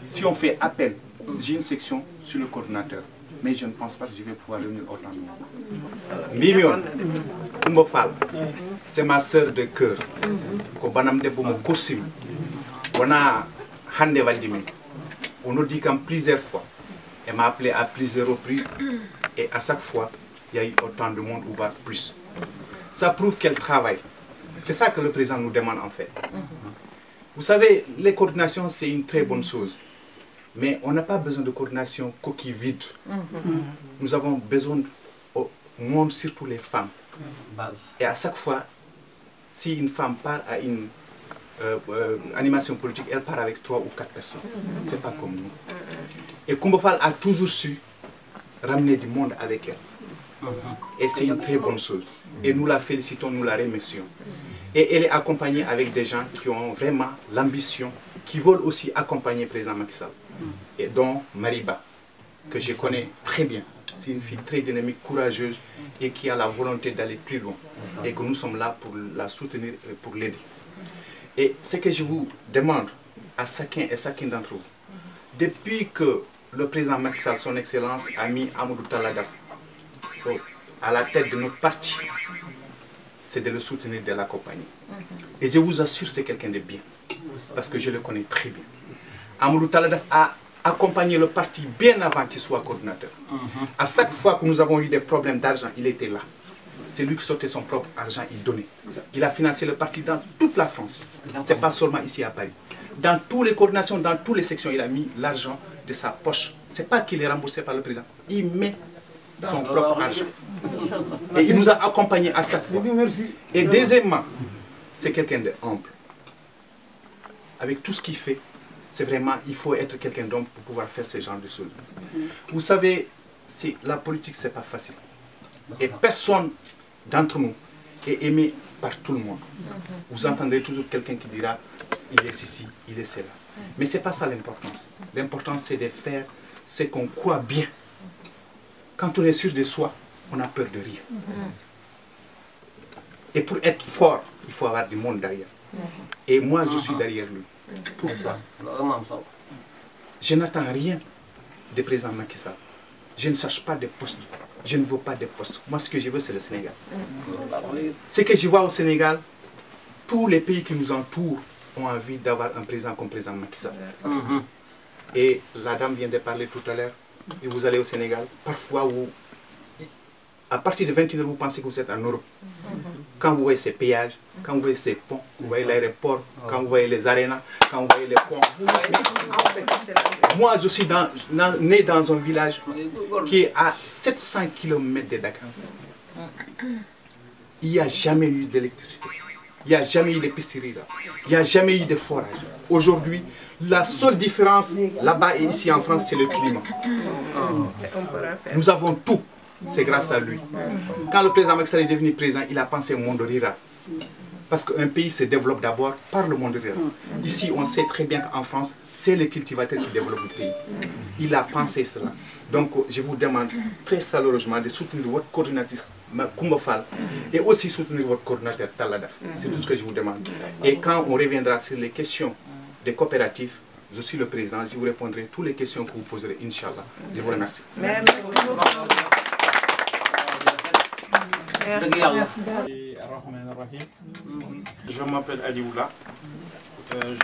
Si on fait appel, j'ai une section sur le coordinateur, mais je ne pense pas que je vais pouvoir réunir autant de monde. Mimion, Coumba Fall, c'est ma sœur de cœur. On nous dit qu'en plusieurs fois, elle m'a appelé à plusieurs reprises et à chaque fois, il y a eu autant de monde ou pas plus. Ça prouve qu'elle travaille. C'est ça que le président nous demande en fait. Vous savez, les coordinations, c'est une très bonne chose. Mais on n'a pas besoin de coordination coquille vide. Nous avons besoin au monde, surtout les femmes. Et à chaque fois, si une femme part à une animation politique, elle part avec 3 ou 4 personnes. C'est pas comme nous. Et Coumba Fall a toujours su ramener du monde avec elle. Et c'est une très bonne chose. Et nous la félicitons, nous la remercions. Et elle est accompagnée avec des gens qui ont vraiment l'ambition, qui veulent aussi accompagner le président Macky Sall. Et dont Mariba, que je connais très bien. C'est une fille très dynamique, courageuse et qui a la volonté d'aller plus loin. Et que nous sommes là pour la soutenir et pour l'aider. Et ce que je vous demande à chacun et chacune d'entre vous, depuis que le président Macky Sall, son excellence, a mis Amadou Taladaf à la tête de notre parti, c'est de le soutenir, de l'accompagner. Et je vous assure, c'est quelqu'un de bien, parce que je le connais très bien. Amadou Taladaf a accompagné le parti bien avant qu'il soit coordinateur. À chaque fois que nous avons eu des problèmes d'argent, il était là. C'est lui qui sortait son propre argent, il donnait. Il a financé le parti dans toute la France. Ce n'est pas seulement ici à Paris. Dans toutes les coordinations, dans toutes les sections, il a mis l'argent de sa poche. Ce n'est pas qu'il est remboursé par le président. Il met son propre argent. Et il nous a accompagnés à chaque fois. Et deuxièmement, c'est quelqu'un de humble. Avec tout ce qu'il fait, c'est vraiment, il faut être quelqu'un d'homme pour pouvoir faire ce genre de choses. Vous savez, la politique, ce n'est pas facile. Et personne d'entre nous est aimé par tout le monde. Vous entendrez toujours quelqu'un qui dira, il est ceci, il est cela. Mais ce n'est pas ça l'importance. L'important, c'est de faire ce qu'on croit bien. Quand on est sûr de soi, on n'a peur de rien. Et pour être fort, il faut avoir du monde derrière. Et moi, je suis derrière lui. Pourquoi? Je n'attends rien du président Macky Sall. Je ne cherche pas de poste. Je ne veux pas de poste. Moi, ce que je veux, c'est le Sénégal. Ce que je vois au Sénégal, tous les pays qui nous entourent ont envie d'avoir un président comme président Macky Sall. Et la dame vient de parler tout à l'heure, et vous allez au Sénégal, parfois, à partir de 21h, vous pensez que vous êtes en Europe. Quand vous voyez ces péages, quand vous voyez ces ponts, vous voyez l'aéroport, quand vous voyez les arénas, quand vous voyez les ponts. En fait, moi, je suis né dans un village qui est à 700 km de Dakar. Il n'y a jamais eu d'électricité. Il n'y a jamais eu de piscine là. Il n'y a jamais eu de forage. Aujourd'hui, la seule différence là-bas et ici en France, c'est le climat. Nous avons tout. C'est grâce à lui. Quand le président Macky Sall est devenu président, il a pensé au monde rural. Parce qu'un pays se développe d'abord par le monde rural. Ici, on sait très bien qu'en France, c'est les cultivateurs qui développent le pays. Il a pensé cela. Donc, je vous demande très chaleureusement de soutenir votre coordinatrice, Coumba Fall, et aussi soutenir votre coordinateur, Talla Daf. C'est tout ce que je vous demande. Et quand on reviendra sur les questions des coopératives, je suis le président, je vous répondrai toutes les questions que vous poserez, Inch'Allah. Je vous remercie. Je m'appelle Ali Oula.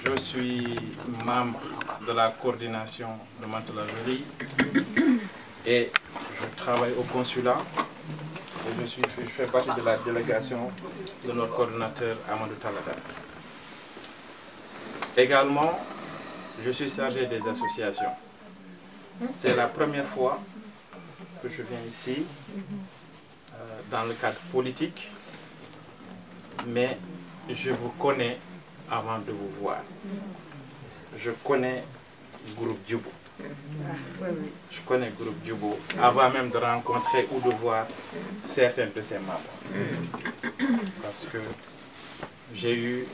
Je suis membre de la coordination de Mantes-la-Jolie et je travaille au consulat. Et je fais partie de la délégation de notre coordinateur Amadou Talada. Également, je suis chargé des associations. C'est la première fois que je viens ici dans le cadre politique, mais je vous connais avant de vous voir. Je connais le groupe Djubo. Je connais le groupe Djubo avant même de rencontrer ou de voir certains de ses membres. Parce que j'ai eu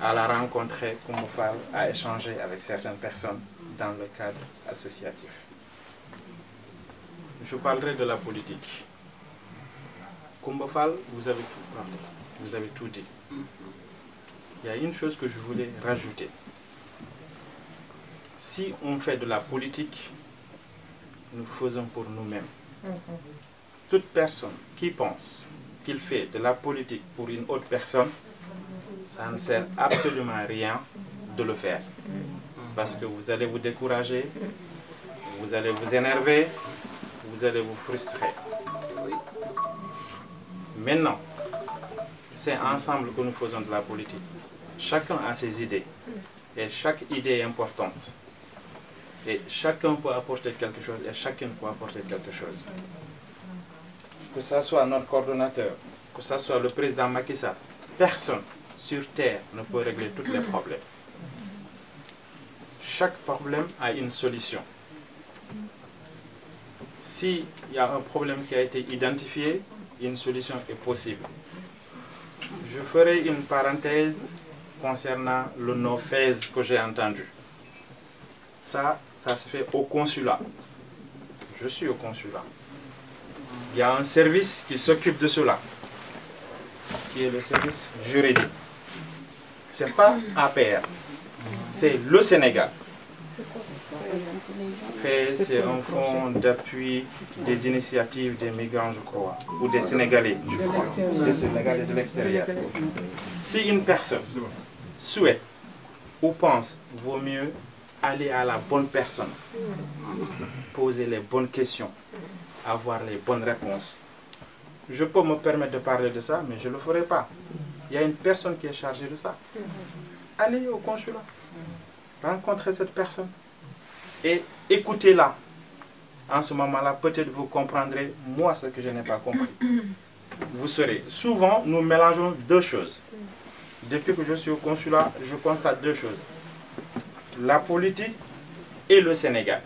à la rencontrer, à échanger avec certaines personnes dans le cadre associatif. Je parlerai de la politique. Coumba Fall, vous avez tout parlé, vous avez tout dit. Il y a une chose que je voulais rajouter. Si on fait de la politique, nous faisons pour nous-mêmes. Toute personne qui pense qu'il fait de la politique pour une autre personne, ça ne sert absolument à rien de le faire. Parce que vous allez vous décourager, vous allez vous énerver, vous allez vous frustrer. Maintenant, c'est ensemble que nous faisons de la politique. Chacun a ses idées. Et chaque idée est importante. Et chacun peut apporter quelque chose et chacun peut apporter quelque chose. Que ce soit notre coordonnateur, que ce soit le président Macky Sall, personne sur Terre ne peut régler tous les problèmes. Chaque problème a une solution. S'il y a un problème qui a été identifié, une solution est possible. Je ferai une parenthèse concernant le no-phase que j'ai entendu. Ça se fait au consulat. Je suis au consulat. Il y a un service qui s'occupe de cela, qui est le service juridique. Ce n'est pas APR, c'est le Sénégal. C'est un fonds d'appui des initiatives des migrants, je crois, ou des Sénégalais, je crois, des Sénégalais de l'extérieur. Si une personne souhaite ou pense, vaut mieux aller à la bonne personne, poser les bonnes questions, avoir les bonnes réponses. je peux me permettre de parler de ça, mais je ne le ferai pas. Il y a une personne qui est chargée de ça. Allez au consulat, rencontrez cette personne et écoutez-la. En ce moment-là, peut-être vous comprendrez, moi, ce que je n'ai pas compris. Vous saurez. Souvent, nous mélangeons deux choses. Depuis que je suis au consulat, je constate deux choses. La politique et le Sénégal.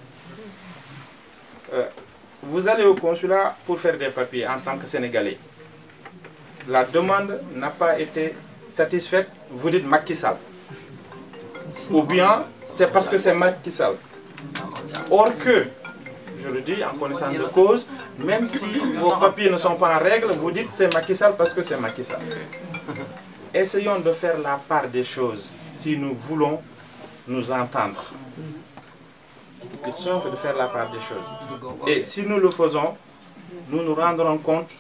Vous allez au consulat pour faire des papiers en tant que Sénégalais. La demande n'a pas été satisfaite, vous dites Macky Sall. Ou bien, c'est parce que c'est Macky Sall. Or que, je le dis en connaissance de cause, même si vos papiers ne sont pas en règle, vous dites c'est Macky Sall parce que c'est Macky Sall. Essayons de faire la part des choses si nous voulons nous entendre. Essayons de faire la part des choses. Et si nous le faisons, nous nous rendrons compte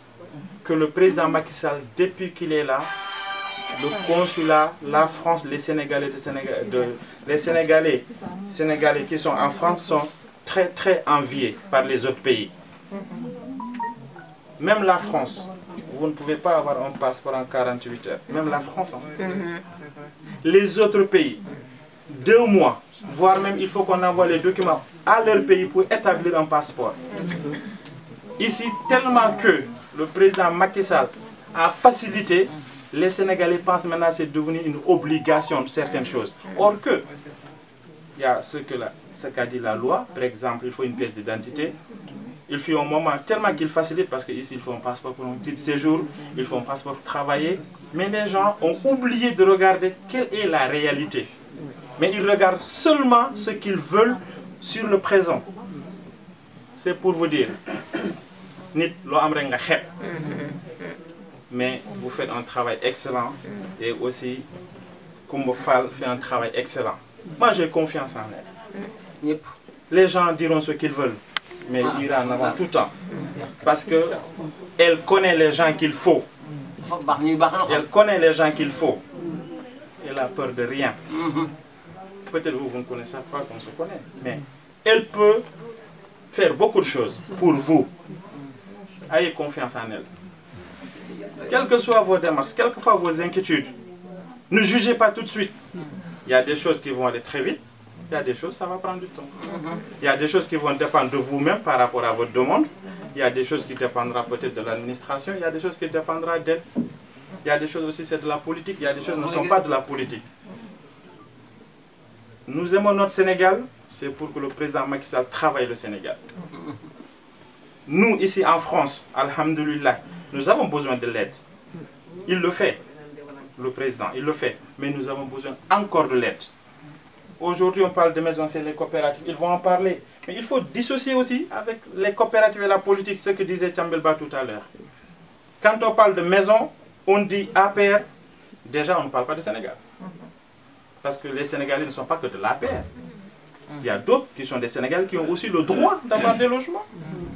que le président Macky Sall, depuis qu'il est là, le consulat, la France, les Sénégalais, Sénégalais qui sont en France sont très très enviés par les autres pays. Même la France, vous ne pouvez pas avoir un passeport en 48 heures. Même la France. Hein. Les autres pays, 2 mois, voire même il faut qu'on envoie les documents à leur pays pour établir un passeport. Ici, tellement que le président Macky Sall a facilité, les Sénégalais pensent maintenant que c'est devenu une obligation de certaines choses. Or que, il y a ce qu'a dit la loi, par exemple, il faut une pièce d'identité. Il faut un moment tellement qu'il facilite, parce qu'ici il faut un passeport pour un petit séjour, il faut un passeport pour travailler. Mais les gens ont oublié de regarder quelle est la réalité. Mais ils regardent seulement ce qu'ils veulent sur le présent. C'est pour vous dire, mais vous faites un travail excellent et aussi Coumba Fall fait un travail excellent. Moi j'ai confiance en elle. Les gens diront ce qu'ils veulent, mais il ira en avant tout le temps. Parce qu'elle connaît les gens qu'il faut. Elle connaît les gens qu'il faut. Elle a peur de rien. Peut-être vous ne connaissez pas qu'on se connaît, mais elle peut faire beaucoup de choses pour vous. Ayez confiance en elle. Quelles que soient vos démarches, quelles que soient vos inquiétudes, ne jugez pas tout de suite. Il y a des choses qui vont aller très vite, il y a des choses, ça va prendre du temps. Il y a des choses qui vont dépendre de vous-même par rapport à votre demande. Il y a des choses qui dépendront peut-être de l'administration, il y a des choses qui dépendront d'elle. Il y a des choses aussi, c'est de la politique, il y a des choses qui ne sont pas de la politique. Nous aimons notre Sénégal, c'est pour que le président Macky Sall travaille le Sénégal. Nous, ici en France, alhamdoulilah, nous avons besoin de l'aide. Il le fait, le président, il le fait. Mais nous avons besoin encore de l'aide. Aujourd'hui, on parle de maisons, c'est les coopératives, ils vont en parler. Mais il faut dissocier aussi avec les coopératives et la politique, ce que disait Tchambelba tout à l'heure. Quand on parle de maison, on dit APR, déjà on ne parle pas de Sénégal. Parce que les Sénégalais ne sont pas que de l'APR. Il y a d'autres qui sont des Sénégalais qui ont aussi le droit d'avoir des logements,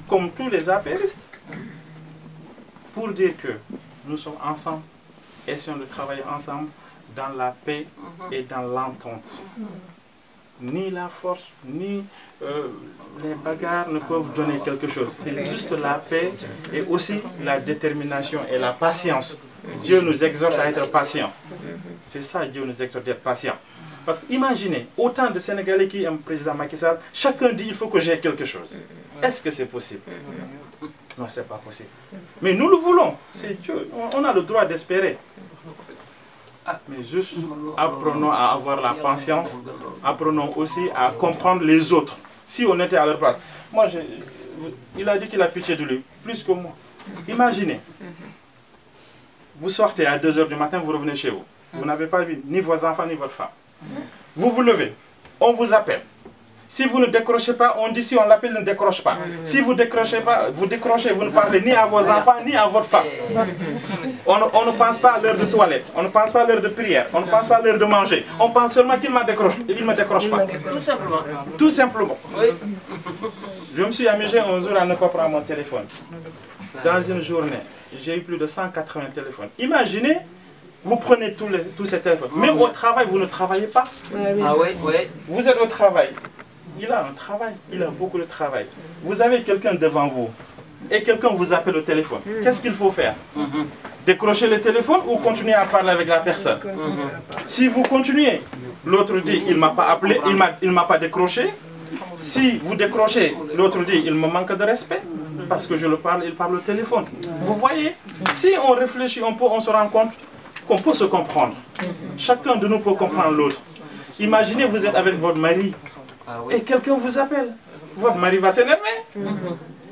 comme tous les APRistes. Pour dire que nous sommes ensemble, essayons de travailler ensemble dans la paix et dans l'entente. Ni la force, ni les bagarres ne peuvent donner quelque chose. C'est juste la paix et aussi la détermination et la patience. Dieu nous exhorte à être patients. C'est ça, Dieu nous exhorte à être patients. Parce qu'imaginez, autant de Sénégalais qui aiment le président Macky Sall, chacun dit il faut que j'ai quelque chose. Est-ce que c'est possible? Non, ce n'est pas possible. Mais nous le voulons. C'est Dieu. On a le droit d'espérer. Mais juste apprenons à avoir la patience. Apprenons aussi à comprendre les autres. Si on était à leur place. Moi, il a dit qu'il a pitié de lui, plus que moi. Imaginez. Vous sortez à 2 h du matin, vous revenez chez vous. Vous n'avez pas vu ni vos enfants ni votre femme. Vous vous levez. On vous appelle. Si vous ne décrochez pas, on dit si on l'appelle, ne décroche pas. Si vous décrochez pas, vous décrochez, vous ne parlez ni à vos enfants ni à votre femme. On ne pense pas à l'heure de toilette, on ne pense pas à l'heure de prière, on ne pense pas à l'heure de manger. On pense seulement qu'il me décroche. Il ne me décroche pas. Tout simplement. Tout simplement. Je me suis amusé un jour à ne pas prendre mon téléphone. Dans une journée, j'ai eu plus de 180 téléphones. Imaginez, vous prenez tous ces téléphones. Même au travail, vous ne travaillez pas. Ah oui, oui. Vous êtes au travail. Il a un travail, il a beaucoup de travail. Vous avez quelqu'un devant vous. et quelqu'un vous appelle au téléphone, qu'est-ce qu'il faut faire? Décrocher le téléphone ou continuer à parler avec la personne? Si vous continuez, l'autre dit il ne m'a pas appelé, il m'a pas décroché. Si vous décrochez, l'autre dit il me manque de respect parce que je le parle, il parle au téléphone. Vous voyez, si on réfléchit un peu, on se rend compte qu'on peut se comprendre. Chacun de nous peut comprendre l'autre. Imaginez, vous êtes avec votre mari et quelqu'un vous appelle. Votre mari va s'énerver.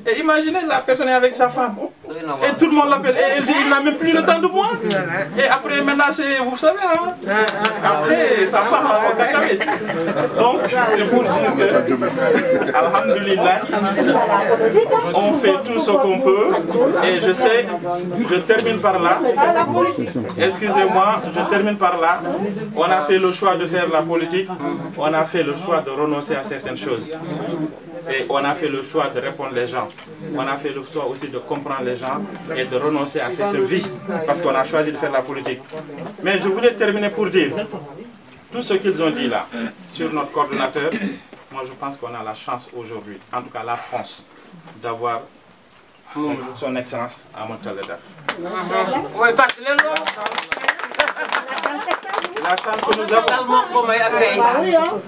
Et imaginez, la personne est avec sa femme. Et tout le monde l'appelle. Et elle dit, il n'a même plus le temps de moi. Et après, maintenant, c'est, vous savez, hein, après, ça part en cacahuète. Donc, c'est pour dire que, alhamdulillah, on fait tout ce qu'on peut. Et je sais, je termine par là. Excusez-moi, je termine par là. On a fait le choix de faire la politique. On a fait le choix de renoncer à certaines choses. Et on a fait le choix de répondre les gens. On a fait le choix aussi de comprendre les gens et de renoncer à cette vie. Parce qu'on a choisi de faire la politique. Mais je voulais terminer pour dire, tout ce qu'ils ont dit là, sur notre coordonnateur, moi je pense qu'on a la chance aujourd'hui, en tout cas la France, d'avoir son excellence à Montaliadef. La chance que nous avons.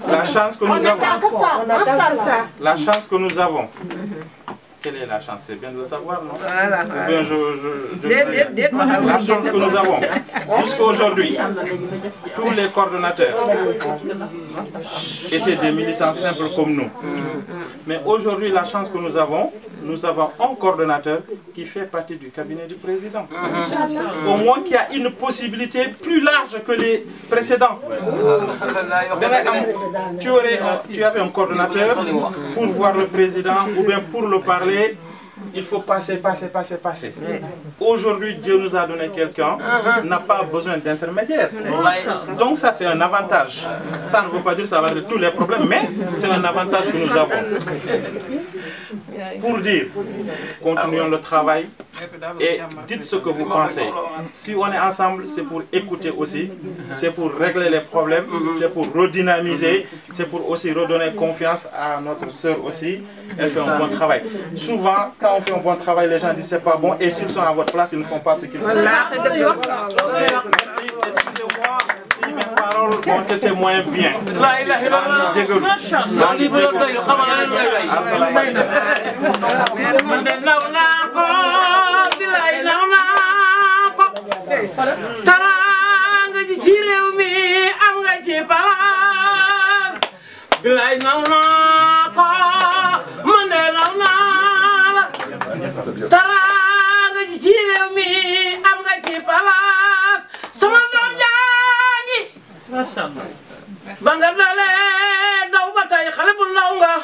La chance que nous avons. La chance que nous avons. Quelle est la chance? C'est bien de le savoir, non? Ou bien la chance que nous avons. Jusqu'à aujourd'hui, tous les coordonnateurs étaient des militants simples comme nous. Mais aujourd'hui, la chance que nous avons un coordonnateur qui fait partie du cabinet du président. Au moins qui a une possibilité plus large que les précédents. Tu avais un coordonnateur pour voir le président ou bien pour le parler. Il faut passer. Aujourd'hui, Dieu nous a donné quelqu'un, n'a pas besoin d'intermédiaire. Donc ça, c'est un avantage. Ça ne veut pas dire que ça va régler tous les problèmes, mais c'est un avantage que nous avons. Pour dire, continuons le travail et dites ce que vous pensez. Si on est ensemble, c'est pour écouter aussi, c'est pour régler les problèmes, c'est pour redynamiser, c'est pour aussi redonner confiance à notre sœur aussi. Elle fait un bon travail. Souvent, quand on fait un bon travail, les gens disent c'est pas bon et s'ils sont à votre place, ils ne font pas ce qu'ils font. Excusez-moi si mes paroles ont été moins bien. Taranga ji ci réew mi am nga ci place sama doom jaangi ba nga dalee daw ba tey xale bu ndaw nga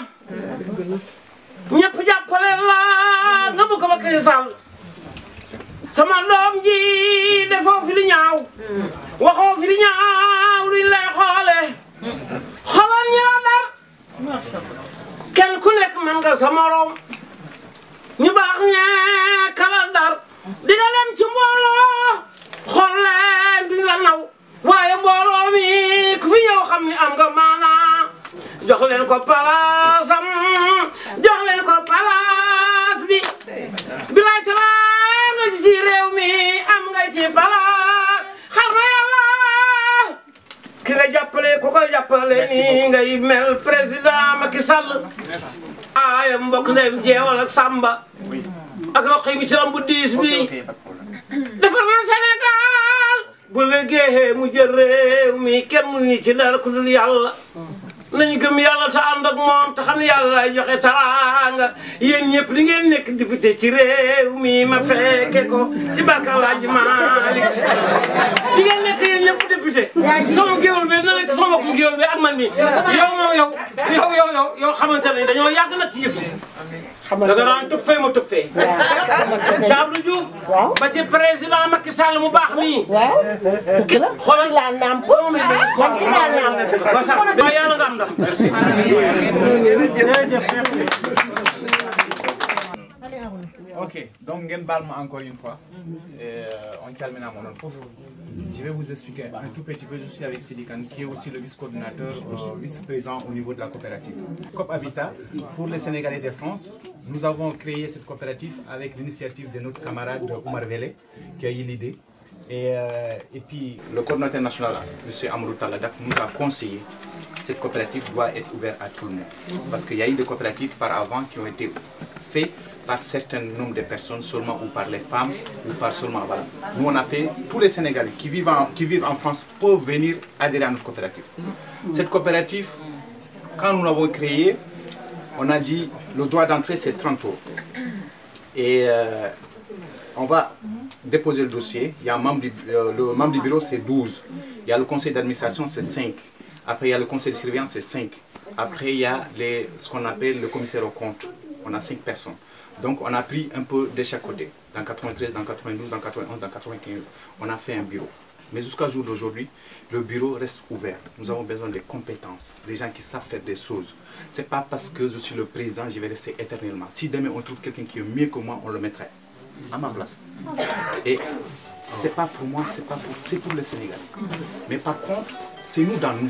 ñëpp jàppale la nga bëgg ba kay sal sama doom ji defoo fi li ñaaw waxoo fi li ñaaw luñ lay xoole xoolal ñaa dar kenn ku nekk man nga sa morom ñu baax ñee kala dar di nga dem ci mbooloo xool leen duñ la naw waaye mbooloo mi ku fi ñëw xam ni am nga maanaa jox leen ko palaasam jox leen ko palaas bi bilaay talaa nga ci réew mi am nga ci palaas xam nga yàlla ki nga jàppale ku koy jàppale nii ngay mel président Macky Sall aaya mbokk ndeyam jeewal ak Samba ak roqi mi ci lambu diis bi defar na Sénégal bu liggéeyee mu jël réew mi kenn mu ni ci dara ku dul yàlla nañu gëm yàlla te ànd ak moom te xam ne yàlla lay joxe teraanga yéen ñëpp li ngeen nekk député ci réew mi ma fekke ko ci barka Alaaji Maalik li ngeen nekk yéen ñëpp député sama géwél bi na nekk sama mbokkum géwél bi ak man mi yow moom yow xamante ne dañoo yàgg nag ci yëf yi da nga daan tëb fee ma tëb fee Abdou Diouf ba ci président Macky Sall mu baax mii xoolal laa nàmp man ci laa nàmp ba yàlla nga am ndam Ok, donc ngeen baal ma encore une fois. On calme mon nom. Je vais vous expliquer un tout petit peu. Je suis avec Sidi Kane, qui est aussi le vice-coordinateur, vice-président au niveau de la coopérative. Coop Habitat, pour les Sénégalais de France, nous avons créé cette coopérative avec l'initiative de notre camarade Oumar Vélé, qui a eu l'idée. Et puis le coordinateur national, M. Amadou Taladaf, nous a conseillé cette coopérative doit être ouverte à tout le monde. Parce qu'il y a eu des coopératives par avant qui ont été faites par un certain nombre de personnes seulement, ou par les femmes, ou par seulement... Voilà. Nous, on a fait, tous les Sénégalais qui vivent en France peuvent venir adhérer à notre coopérative. Cette coopérative, quand nous l'avons créée, on a dit le droit d'entrée c'est 30 €. Et on va déposer le dossier. Il y a un membre le membre du bureau, c'est 12. Il y a le conseil d'administration, c'est 5. Après, il y a le conseil de surveillance, c'est 5. Après, il y a ce qu'on appelle le commissaire au compte. On a 5 personnes. Donc, on a pris un peu de chaque côté. Dans 93, dans 92, dans 91, dans 95, on a fait un bureau. Mais jusqu'à jour d'aujourd'hui, le bureau reste ouvert. Nous avons besoin de compétences, des gens qui savent faire des choses. Ce n'est pas parce que je suis le président, je vais rester éternellement. Si demain on trouve quelqu'un qui est mieux que moi, on le mettrait à ma place. Et ce n'est pas pour moi, c'est pour les Sénégalais. Mais par contre, c'est nous dans nous.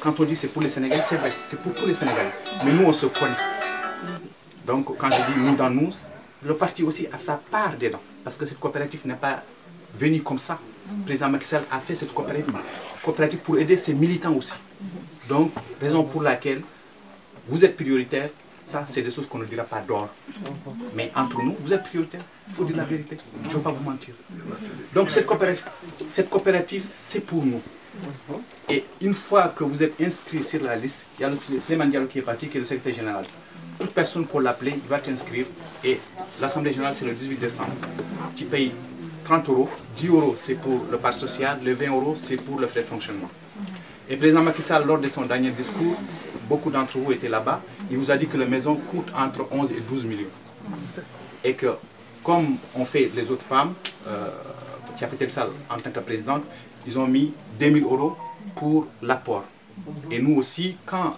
Quand on dit c'est pour les Sénégalais, c'est vrai, c'est pour tous les Sénégalais. Mais nous, on se connaît. Donc, quand je dis nous dans nous, le parti aussi a sa part dedans. Parce que cette coopérative n'est pas venue comme ça. Le président Macky Sall a fait cette coopérative pour aider ses militants aussi. Donc, raison pour laquelle vous êtes prioritaire, ça, c'est des choses qu'on ne dira pas d'or. Mais entre nous, vous êtes prioritaire. Il faut dire la vérité. Je ne vais pas vous mentir. Donc, cette coopérative, c'est pour nous. Et une fois que vous êtes inscrit sur la liste, il y a le Souleymane Diallo qui est parti, qui est le secrétaire général. Toute personne pour l'appeler, il va t'inscrire. Et l'Assemblée générale, c'est le 18 décembre. Tu payes 30 €, 10 € c'est pour le parc social, les 20 € c'est pour le frais de fonctionnement. Et le président Macky Sall, lors de son dernier discours, beaucoup d'entre vous étaient là-bas, il vous a dit que la maison coûte entre 11 et 12 millions. Et que, comme on fait les autres femmes, Thiapatel Sall en tant que présidente, ils ont mis 2000 € pour l'apport. Et nous aussi, quand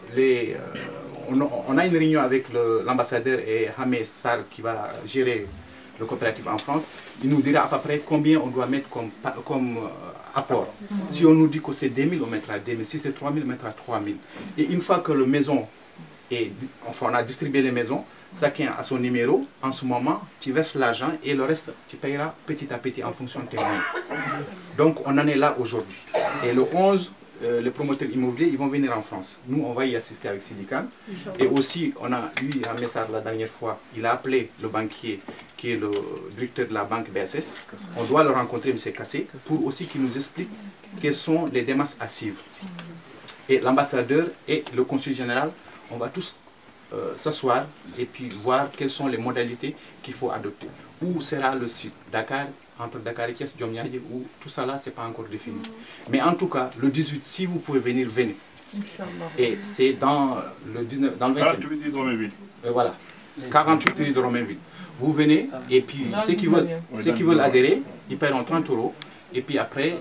on a une réunion avec l'ambassadeur et Hamé Sall qui va gérer le coopératif en France, il nous dira à peu près combien on doit mettre comme apport. Si on nous dit que c'est 2000, on mettra 2000. Si c'est 3000, on mettra 3000. Et une fois que la maison enfin on a distribué les maisons, chacun a son numéro, en ce moment, tu verses l'argent et le reste, tu payeras petit à petit en fonction de tes moyens. Donc on en est là aujourd'hui. Et le 11, les promoteurs immobiliers, ils vont venir en France. Nous, on va y assister avec Sidi Kane. Et aussi, on a eu un message la dernière fois. Il a appelé le banquier, qui est le directeur de la banque BSS. On doit le rencontrer, M. Kassé, pour aussi qu'il nous explique quelles sont les démarches à suivre. Et l'ambassadeur et le consul général, on va tous s'asseoir et puis voir quelles sont les modalités qu'il faut adopter. Où sera le site Dakar, entre Dakar et Thiès, Diomniadio, où tout ça là, ce n'est pas encore défini. Mais en tout cas, le 18, si vous pouvez venir, venez. Et c'est dans le 19, dans le 20e. 48 rue de Romainville. Voilà, 48 rue de Romainville. Vous venez et puis ceux qui veulent adhérer, ils paieront 30 €. Et puis après,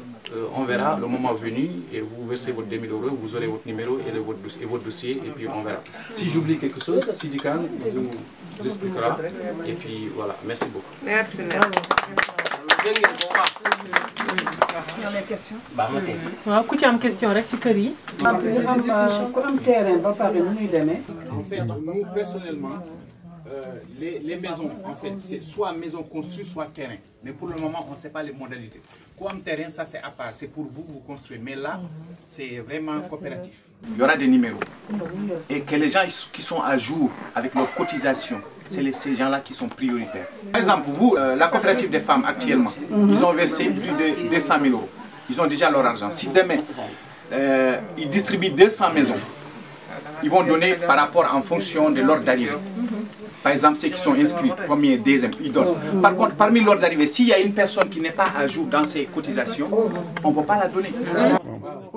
on verra le moment venu et vous versez votre 2000 €, vous aurez votre numéro et votre dossier et puis on verra. Si j'oublie quelque chose, Sidi Kane vous expliquera. Et puis voilà, merci beaucoup. Merci. les questions. waaw ku ci am question rek ci kër yi. ku am terrain ba pare nu muy demee. En fait, nous personnellement, les maisons, en fait, c'est soit maison construite, soit terrain. Mais pour le moment, on ne sait pas les modalités. Comme terrain, ça c'est à part, c'est pour vous, vous construire. Mais là, c'est vraiment coopératif. Il y aura des numéros. Et que les gens qui sont à jour avec leurs cotisations, c'est ces gens-là qui sont prioritaires. Par exemple, vous, la coopérative des femmes actuellement, ils ont versé plus de 200 000 €. Ils ont déjà leur argent. Si demain, ils distribuent 200 maisons, ils vont donner par rapport en fonction de l'ordre d'arrivée. Par exemple, ceux qui sont inscrits, premier, deuxième, ils donnent. Par contre, parmi l'ordre d'arrivée, s'il y a une personne qui n'est pas à jour dans ses cotisations, on ne peut pas la donner.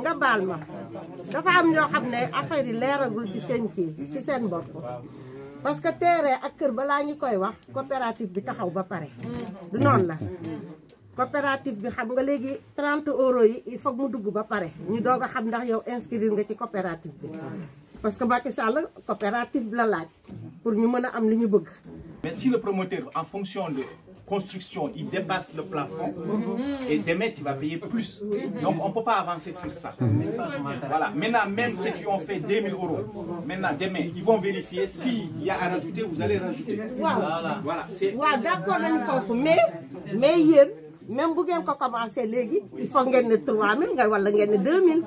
nga baal ma dafa am ñoo xam ne affaire yi leeragul ci seen kii ci seen bopp parce que terrain ak kër balaa ñu koy wax coopérative bi taxaw ba pare du noonu la coopérative bi xam nga léegi 30 € yi il faut mu dugg ba pare ñu doog a xam ndax yow inscrire nga ci coopérative bi parce que Macky Sall coopérative bi la laaj pour ñu mën a am li ñu bëgg Mais si le promoteur, en fonction de construction, il dépasse le plafond, et demain, tu vas payer plus. Donc, on ne peut pas avancer sur ça. Voilà. Maintenant, même ceux qui ont fait 2000 €, maintenant, demain, ils vont vérifier s'il y a à rajouter, vous allez rajouter. Voilà. waaw d'accord nañu foofu mais yéen même bu ngeen ko commencé léegi il faut ngeen ne 3000 nga wala ngeen ne 2000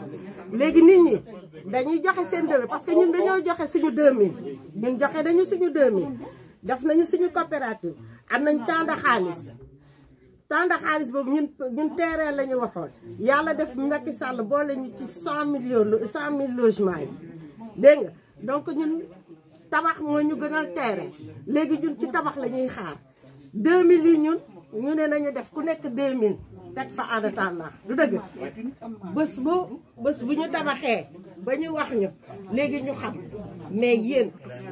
léegi nit ñi dañuy joxe seen 2000 parce que ñun dañoo joxe suñu 2000 ñun joxe dañu suñu 2000 def nañu suñu coopérative am nañ temps de xaalis boobu ñun terrain la ñu waxoon yàlla def Macky Sall boole ñu ci 100 000 logements yi dégg nga donc ñun tabax moo ñu gënal terrain léegi ñun ci tabax la ñuy xaar 2000 yi ñu ne nañu def ku nekk 2000 teg fa en attendant du dëgg bés bu ñu tabaxee ba ñu wax ñu léegi ñu xam mais yéen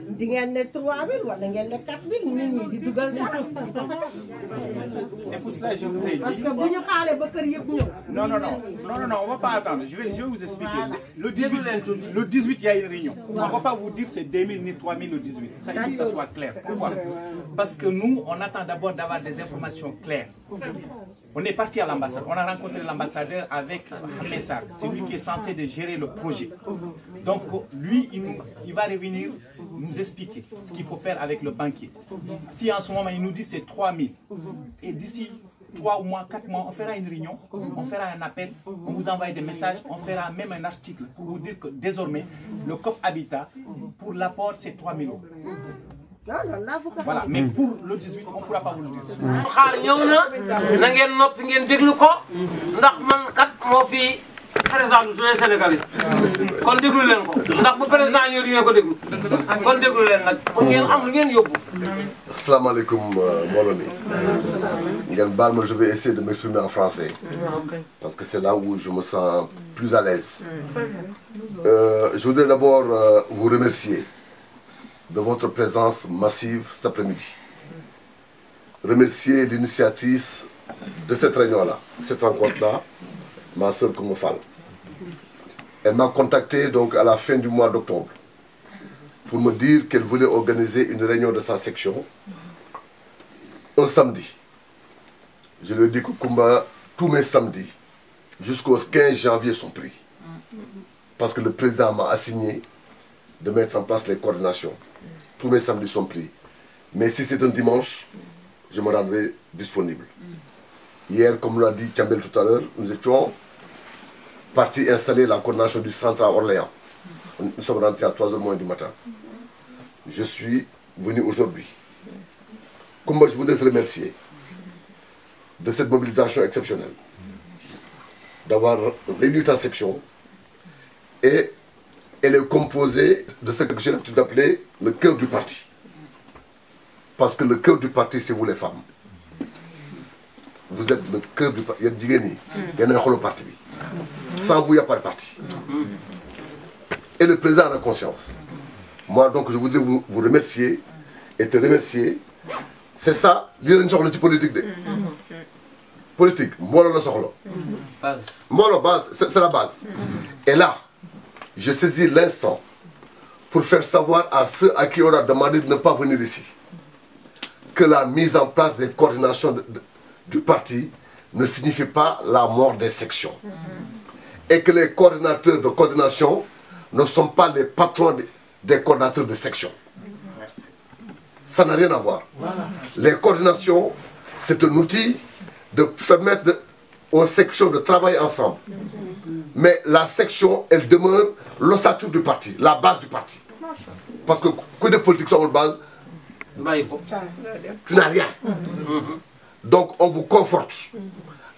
di ngeen ne 3000 wala ngeen ne 4000 nit ñi di dugal ne C'est pour cela que je vous ai dit. parce que bu ñu xaaree ba kër yëpp ñëw. Non, on ne va pas attendre. Je vais vous expliquer. Le 18, il y a une réunion. On ne va pas vous dire c'est 2000 ni 3000 le 18. Ça, il faut que ça soit clair. Pourquoi? Parce que nous, on attend d'abord d'avoir des informations claires. On est parti à l'ambassade. On a rencontré l'ambassadeur avec Hamessar. C'est lui qui est censé de gérer le projet. Donc, lui, il va revenir nous expliquer ce qu'il faut faire avec le banquier. Si en ce moment, il nous dit c'est 3000, et d'ici 3 mois, 4 mois, on fera une réunion, on fera un appel, on vous envoie des messages, on fera même un article pour vous dire que désormais, le COP Habitat, pour l'apport, c'est 3000 €. Voilà, mais pour le 18, on ne pourra pas vous le dire. xaar ñëw na ngeen noppi ngeen déglu ko ndax man kat moo fi président du tous les Sénégalais kon déglu leen ko ndax bu président ñëw di ngeen ko déglu kon déglu leen nag pour ngeen am lu ngeen yóbbu. Asalaamaaleykum mbooloo mi ngeen baal ma, je vais essayer de m'exprimer en français parce que c'est là où je me sens plus à l'aise. Je voudrais d'abord vous remercier de votre présence massive cet après-midi. Remercier l'initiatrice de cette réunion-là, cette rencontre-là, ma sœur Koumba Fall. Elle m'a contacté donc à la fin du mois d'octobre pour me dire qu'elle voulait organiser une réunion de sa section un samedi. Je lui ai dit que Koumba, tous mes samedis jusqu'au 15 janvier sont pris. Parce que le président m'a assigné de mettre en place les coordinations. Tous mes samedis sont pris. Mais si c'est un dimanche, je me rendrai disponible. Hier, comme l'a dit Tchambel tout à l'heure, nous étions partis installer la coordination du centre à Orléans. Nous sommes rentrés à 3 h moins du matin. Je suis venu aujourd'hui. Koumba, je voudrais te remercier de cette mobilisation exceptionnelle, d'avoir réuni ta section, et elle est composée de ce que j'ai l'habitude d'appeler le cœur du parti. Parce que le cœur du parti, c'est vous les femmes. Vous êtes le cœur du parti. Il y a un parti. Sans vous, il n'y a pas de parti. Et le président en a conscience. Moi, donc, je voudrais vous remercier et te remercier. C'est ça, l'idée politique. Politique, moi, la base, c'est la base. Et là, je saisis l'instant pour faire savoir à ceux à qui on a demandé de ne pas venir ici que la mise en place des coordinations du parti ne signifie pas la mort des sections. Et que les coordinateurs de coordination ne sont pas les patrons des coordinateurs de section. Ça n'a rien à voir. Les coordinations, c'est un outil de permettre aux sections de travailler ensemble. Mais la section, elle demeure l'ossature du parti, la base du parti. Parce que quoi de politique sur la base, tu n'as rien. Donc on vous conforte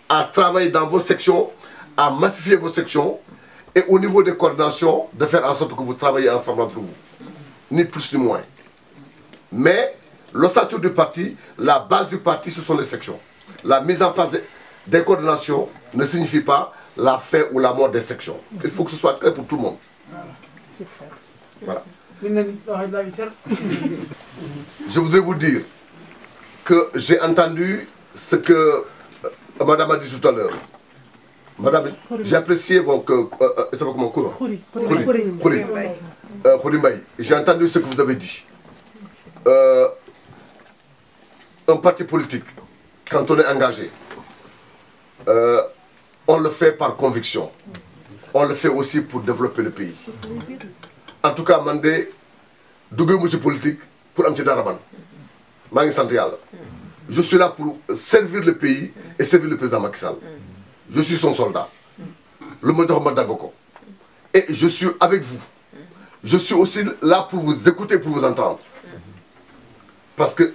à travailler dans vos sections, à massifier vos sections, et au niveau des coordinations, de faire en sorte que vous travaillez ensemble entre vous. Ni plus ni moins. Mais l'ossature du parti, la base du parti, ce sont les sections. La mise en place des coordinations ne signifie pas la fin ou la mort des sections. Il faut que ce soit clair pour tout le monde. Voilà. Je voudrais vous dire que j'ai entendu ce que Madame a dit tout à l'heure. Madame, j'ai apprécié votre... ça va comment? J'ai entendu ce que vous avez dit. un parti politique, quand on est engagé, on le fait par conviction. On le fait aussi pour développer le pays. En tout cas, Mandé, je politique pour un petit daraban. Je suis là pour servir le pays et servir le président Macky Sall. Je suis son soldat. Le Modor Madagoko. Et je suis avec vous. Je suis aussi là pour vous écouter, pour vous entendre. Parce que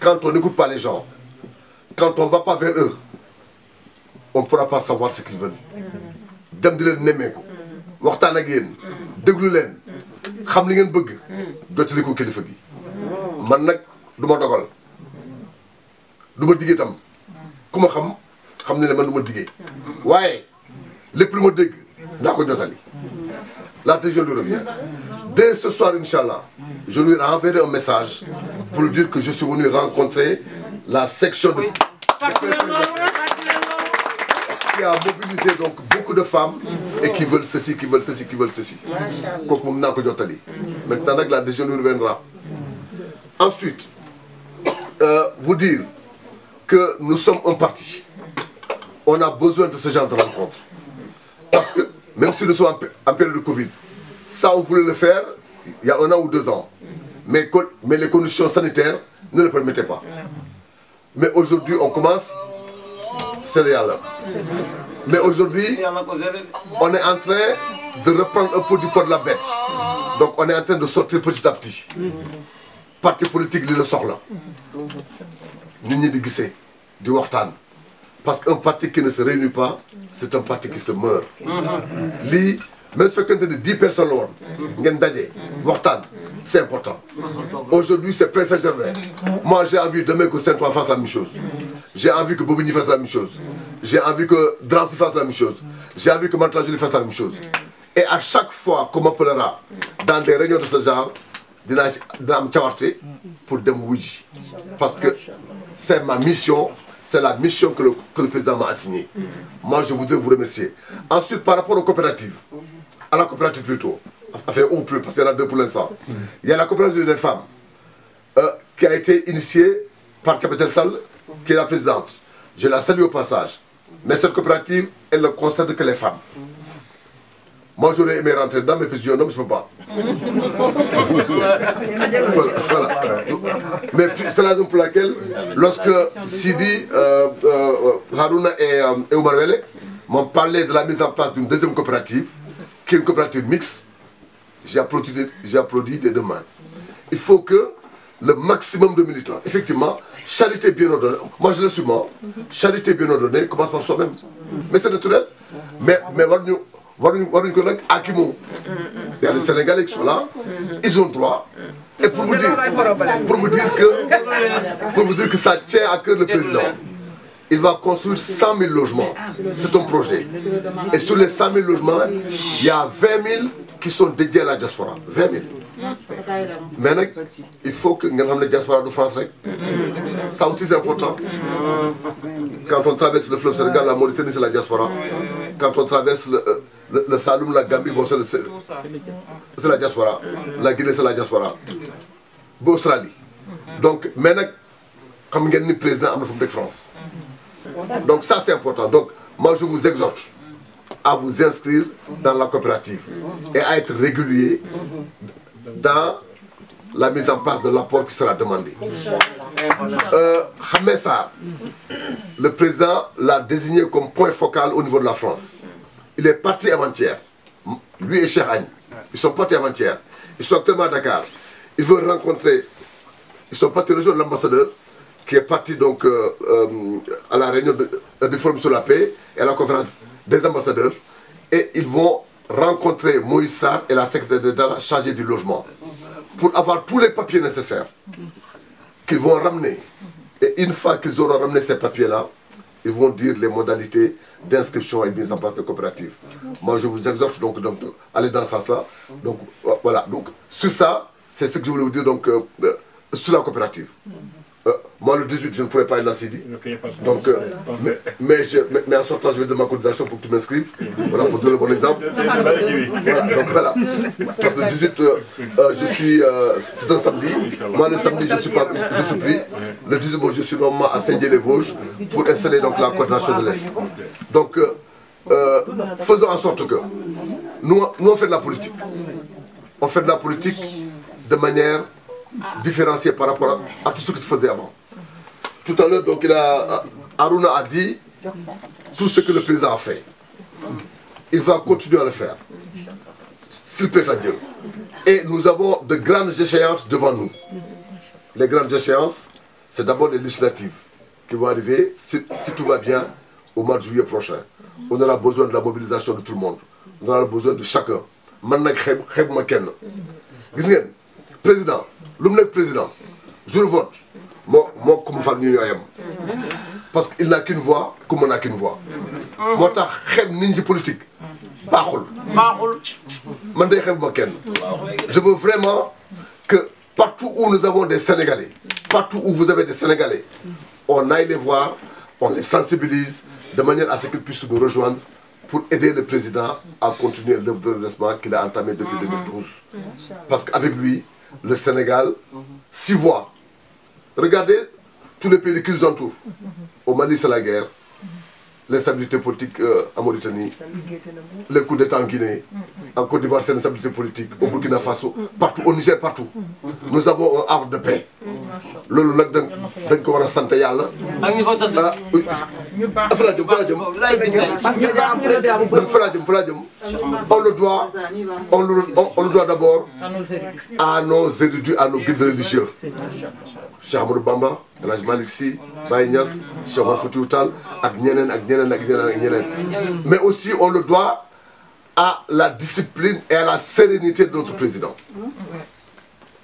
quand on n'écoute pas les gens, quand on ne va pas vers eux, on ne pourra pas savoir ce qu'ils veulent. Dem di leen nemmeeku waxtaan ak yéen déglu leen xam li ngeen bëgg jotali ko kilifa gi man nag du ma dogal du ma diggee tam ku ma xam ne man du ma diggee waaye lépp lu ma dégg naa ko jotali la décision lui revient. Dès ce soir, Inch'Allah, je lui enverrai un message pour lui dire que je suis venu rencontrer la section de... qui a mobilisé donc beaucoup de femmes et qui veulent ceci, qui veulent ceci, qui veulent ceci. Maintenant, la décision lui reviendra. Ensuite, vous dire que nous sommes un parti. On a besoin de ce genre de rencontre. Parce que même si nous sommes en période de Covid, ça on voulait le faire il y a 1 an ou 2 ans. Mais les conditions sanitaires ne le permettaient pas. Mais aujourd'hui on commence, c'est réel. Mais aujourd'hui, on est en train de reprendre un peu du poids de la bête. Donc on est en train de sortir petit à petit. Parti politique, il le sort là. Nini di Gissé, di Wartan. Parce qu'un parti qui ne se réunit pas, c'est un parti qui se meurt. Li, même si quelqu'un de 10 personnes, c'est important. Aujourd'hui, c'est Prince Saint-Gervais. Moi, j'ai envie demain que Saint-Ouen fasse la même chose. J'ai envie que Bobigny fasse la même chose. J'ai envie que Drancy fasse la même chose. J'ai envie que Mantes-la-Jolie fasse la même chose. Et à chaque fois qu'on m'appellera dans des réunions de ce genre, je vais me pour Demouji. Parce que c'est ma mission. C'est la mission que le président m'a assignée. Moi, je voudrais vous remercier. Ensuite, par rapport aux coopératives, à la coopérative plutôt, enfin, ou plus, parce qu'il y en a 2 pour l'instant. Il y a la coopérative des femmes qui a été initiée par Thiabatel Sall, qui est la présidente. Je la salue au passage. Mais cette coopérative, elle ne concerne que les femmes. Moi, j'aurais aimé rentrer dedans, mais puis je dis un homme, je ne peux pas. Voilà. Mais c'est la raison pour laquelle, lorsque Sidi, Harouna et Oumar Wele m'ont parlé de la mise en place d'une deuxième coopérative, qui est une coopérative mixte, j'ai applaudi des 2 mains. Il faut que le maximum de militants, effectivement, charité bien ordonnée, moi je le suis moi, charité bien ordonnée commence par soi-même. Mais c'est naturel. Mais il y a les Sénégalais qui sont là, ils ont droit. Et pour vous dire que ça tient à cœur le président, il va construire 100 000 logements. C'est un projet. Et sur les 100 000 logements, il y a 20 000 qui sont dédiés à la diaspora. 20 000. Mais il faut que nous ayons la diaspora de France. Ça aussi c'est important. Quand on traverse le fleuve Sénégal, la Mauritanie c'est la diaspora. Quand on traverse le Saloum, la Gambie, bon, c'est la diaspora. La Guinée c'est la diaspora. L'Australie. Donc maintenant, comme il y a un président de France. Donc ça c'est important. Donc moi je vous exhorte à vous inscrire dans la coopérative et à être régulier dans la mise en place de l'apport qui sera demandé. Hamessa, le président l'a désigné comme point focal au niveau de la France. Il est parti avant-hier. Lui et Cheikh Agne, ils sont partis avant-hier. Ils sont actuellement à Dakar. Ils veulent rencontrer, ils sont partis rejoindre l'ambassadeur qui est parti donc à la réunion du Forum sur la paix et à la conférence des ambassadeurs. Et ils vont rencontrer Moïse Sarr et la secrétaire d'État chargée du logement pour avoir tous les papiers nécessaires qu'ils vont ramener. Et une fois qu'ils auront ramené ces papiers-là, ils vont dire les modalités d'inscription et de mise en place de coopératives. Moi, je vous exhorte donc aller dans ce sens-là. Donc, voilà. Donc, sur ça, c'est ce que je voulais vous dire donc, sur la coopérative. Moi, le 18, je ne pouvais pas être là, Sidi. Donc, mais en sortant, je vais donner ma cotisation pour que tu m'inscrives. Voilà, pour donner le bon exemple. Voilà, donc voilà. Parce que le 18, c'est un samedi. Moi, le samedi, je suis pris. Le 18, bon, je suis normalement à Saint-Dié-les-Vosges pour installer donc, la coordination de l'Est. Donc, faisons en sorte que nous, on fait de la politique. On fait de la politique de manière différenciée par rapport à tout ce qui se faisait avant. Tout à l'heure, donc, Aruna a dit tout ce que le président a fait. Il va continuer à le faire, s'il plaît à Dieu. Et nous avons de grandes échéances devant nous. Les grandes échéances, c'est d'abord les législatives qui vont arriver, si tout va bien, au mois de juillet prochain. On aura besoin de la mobilisation de tout le monde. On aura besoin de chacun. Maintenant, président, l'homme président, je le vote. Moi, comme famille, parce qu'il n'a qu'une voix, comme on n'a qu'une voix. Moi, je suis politique. Je veux vraiment que partout où nous avons des Sénégalais, partout où vous avez des Sénégalais, on aille les voir, on les sensibilise de manière à ce qu'ils puissent nous rejoindre pour aider le président à continuer l'œuvre de redressement qu'il a entamée depuis 2012. Parce qu'avec lui, le Sénégal s'y voit. Regardez tous les pays qui nous entourent. Au Mali, c'est la guerre. L'instabilité politique en Mauritanie, les coups d'État en Guinée, en Côte d'Ivoire, c'est l'instabilité politique, au Burkina Faso, partout, au Niger, partout. Nous avons un havre de paix. Lolo nak dañ ko wara sante yalla ak ñu fa tëdd on le doit d'abord à nos érudits, à nos guides religieux. Cheikh Amadou Bamba, El Hadj Malick Sy, Baye Niass, Cheikh Omar Foutiyou Tall ak ñeneen. Mais aussi on le doit à la discipline et à la sérénité de notre président.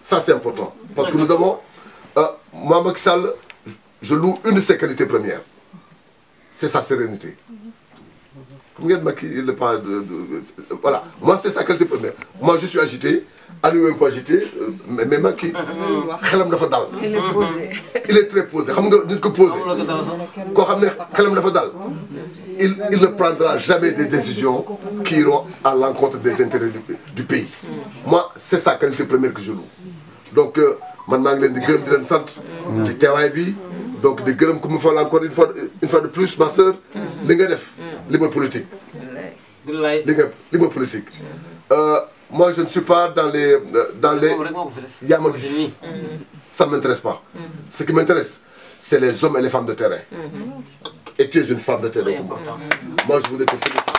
Ça c'est important. Parce que nous avons, moi Macky Sall, je loue une de ses qualités premières. C'est sa sérénité. Voilà, moi c'est sa qualité première. Moi je suis agité, Aliou est un peu agité, mais Macky, il est très posé. Il ne prendra jamais des décisions qui iront à l'encontre des intérêts du pays. Moi, c'est sa qualité première que je loue. Donc, man maa ngi leen di gërëm di leen sant ci teewaay bi donc di gërëm ku mu fal encore une fois de plus ma sœur li nga def li mooy politique li mooy politique moi je ne suis pas dans les yaa ma gis ça ne m'intéresse pas ce qui m'intéresse c'est les hommes et les femmes de terrain et tu es une femme de terrain moi je voudrais te féliciter.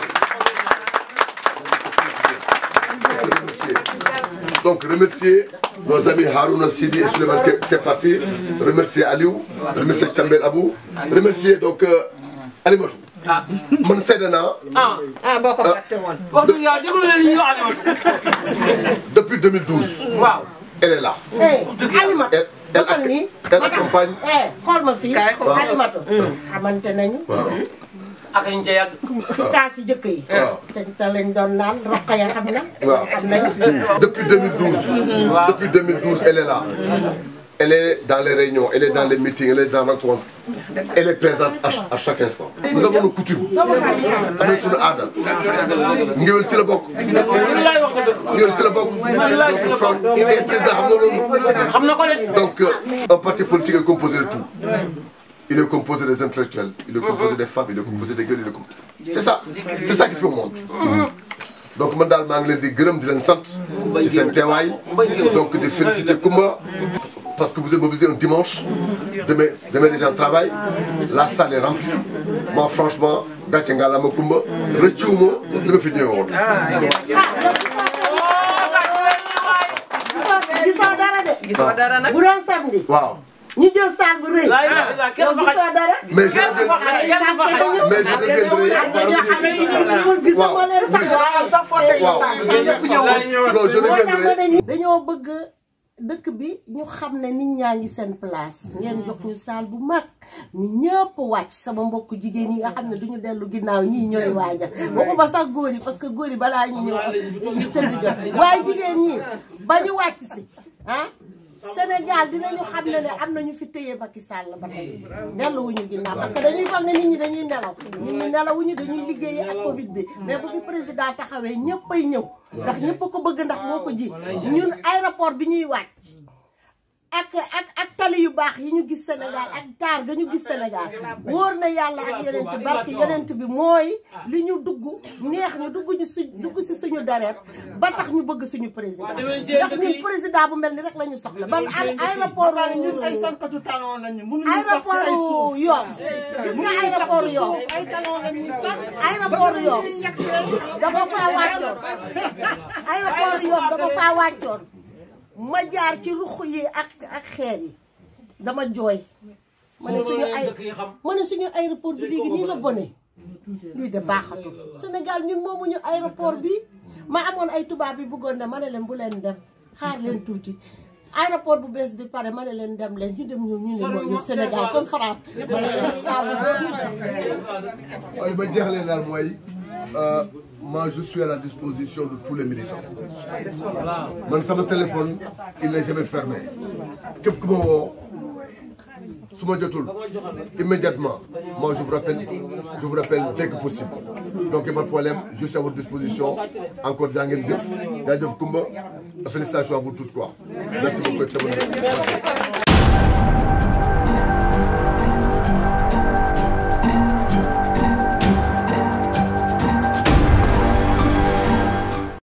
Donc remercier nos amis Harouna Sidi et Souleymane qui est parti, remercier Aliou, remercier Chambel Abou, remercier donc Alimatou. Man Sedana. Depuis 2012. Elle est là. Elle accompagne. ak ñu ca yàgg. taas yi jëkk yi. te lañ doon naan Rokhaya xam na. Depuis 2012. Depuis 2012 elle est là. Elle est dans les réunions, elle est dans les meetings, elle est dans les rencontres. Elle est présente à chaque instant. Nous avons nos coutumes. Avec tout le aada. Ngéwél ci la bokk. Ngéwél ci la bokk. Donc Franck et président xam na loolu. Donc un parti politique est composé de tout. Il est composé des intellectuels, il est composé des femmes, il est composé des gueules, c'est ça qui fait au monde. Donc man daal maa ngi leen di gërëm di leen sant ci seen teewaay donc de féliciter Koumba parce que vous êtes mobilisés un dimanche, demain les gens travaillent, la salle est remplie. Moi franchement gàcce ngalaama Koumba rëccuwuma li ma fi ñëwee woon. gisoo dara nag bu doon samedi. waaw. ñu jël salle bu rëy. yow gisoo dara. mais je reviendrai. dañoo bëgg dëkk bi ñu xam ne nit ñaa ngi seen place ngeen jox ñu salle bu mag nit ñëpp wàcc sama mbokku jigéen yi nga xam ne duñu dellu ginnaaw ñii ñooy waaja waxuma sax góor yi parce que góor yi balaa ñu ñëw ñu tëdd jot waaye jigéen ñi ba ñu wàcc si ah Sénégal dinañu xam ne am nañu fi téye Macky Sall ba tey delluwuñu ginnaaw parce que dañuy foog ne nit ñi dañuy nelaw nit ñi nelawuñu dañuy liggéeyi ak Covid bi mais bu fi président taxawee ñëppay ñëw ndax ñëpp ko bëgg ndax moo ko ji ñun aéroport bi ñuy wàcc ak tali yu baax yi ñu gis Sénégal ak taar ga ñu gis Sénégal wóor na yàlla ak yeneen barke yeneen bi mooy li ñu dugg neex ñu dugg si suñu dareet ba tax ñu bëgg suñu président ndax ñun président bu mel ni rek la ñu soxla ban aéroport ñun ay sankatu talon lañu aéroport Yoff gis nga aéroport Yoff ay talon lañu sax aéroport Yoff dafa faa wàccoon aéroport Yoff dafa faa wàccoon ma jaar ci ruq yi ak xeer yi dama jooy ma ne suñu aéroport bi léegi nii la bone lii de baaxatul Sénégal ñun moomuñu aéroport bi ma amoon ay tubaab bi bëggoon ne ma ne leen bu leen dem xaar leen tuuti aéroport bu bees bi pare ma ne leen dem leen ñu dem ñu ne mooy Sénégal comme France ma ne leen waaye ma jeexalee daal mooy moi je suis à la disposition de tous les militants. Man sama téléphone il n'est jamais fermé. Képp ku ma woo su ma jotul immédiatement moi je vous rappelle dès que possible. Donc il n'y a pas de problème, je suis à votre disposition. Encore jaa ngeen jëf jaajëf Kumba félicitations à vous toutes quoi. Merci beaucoup.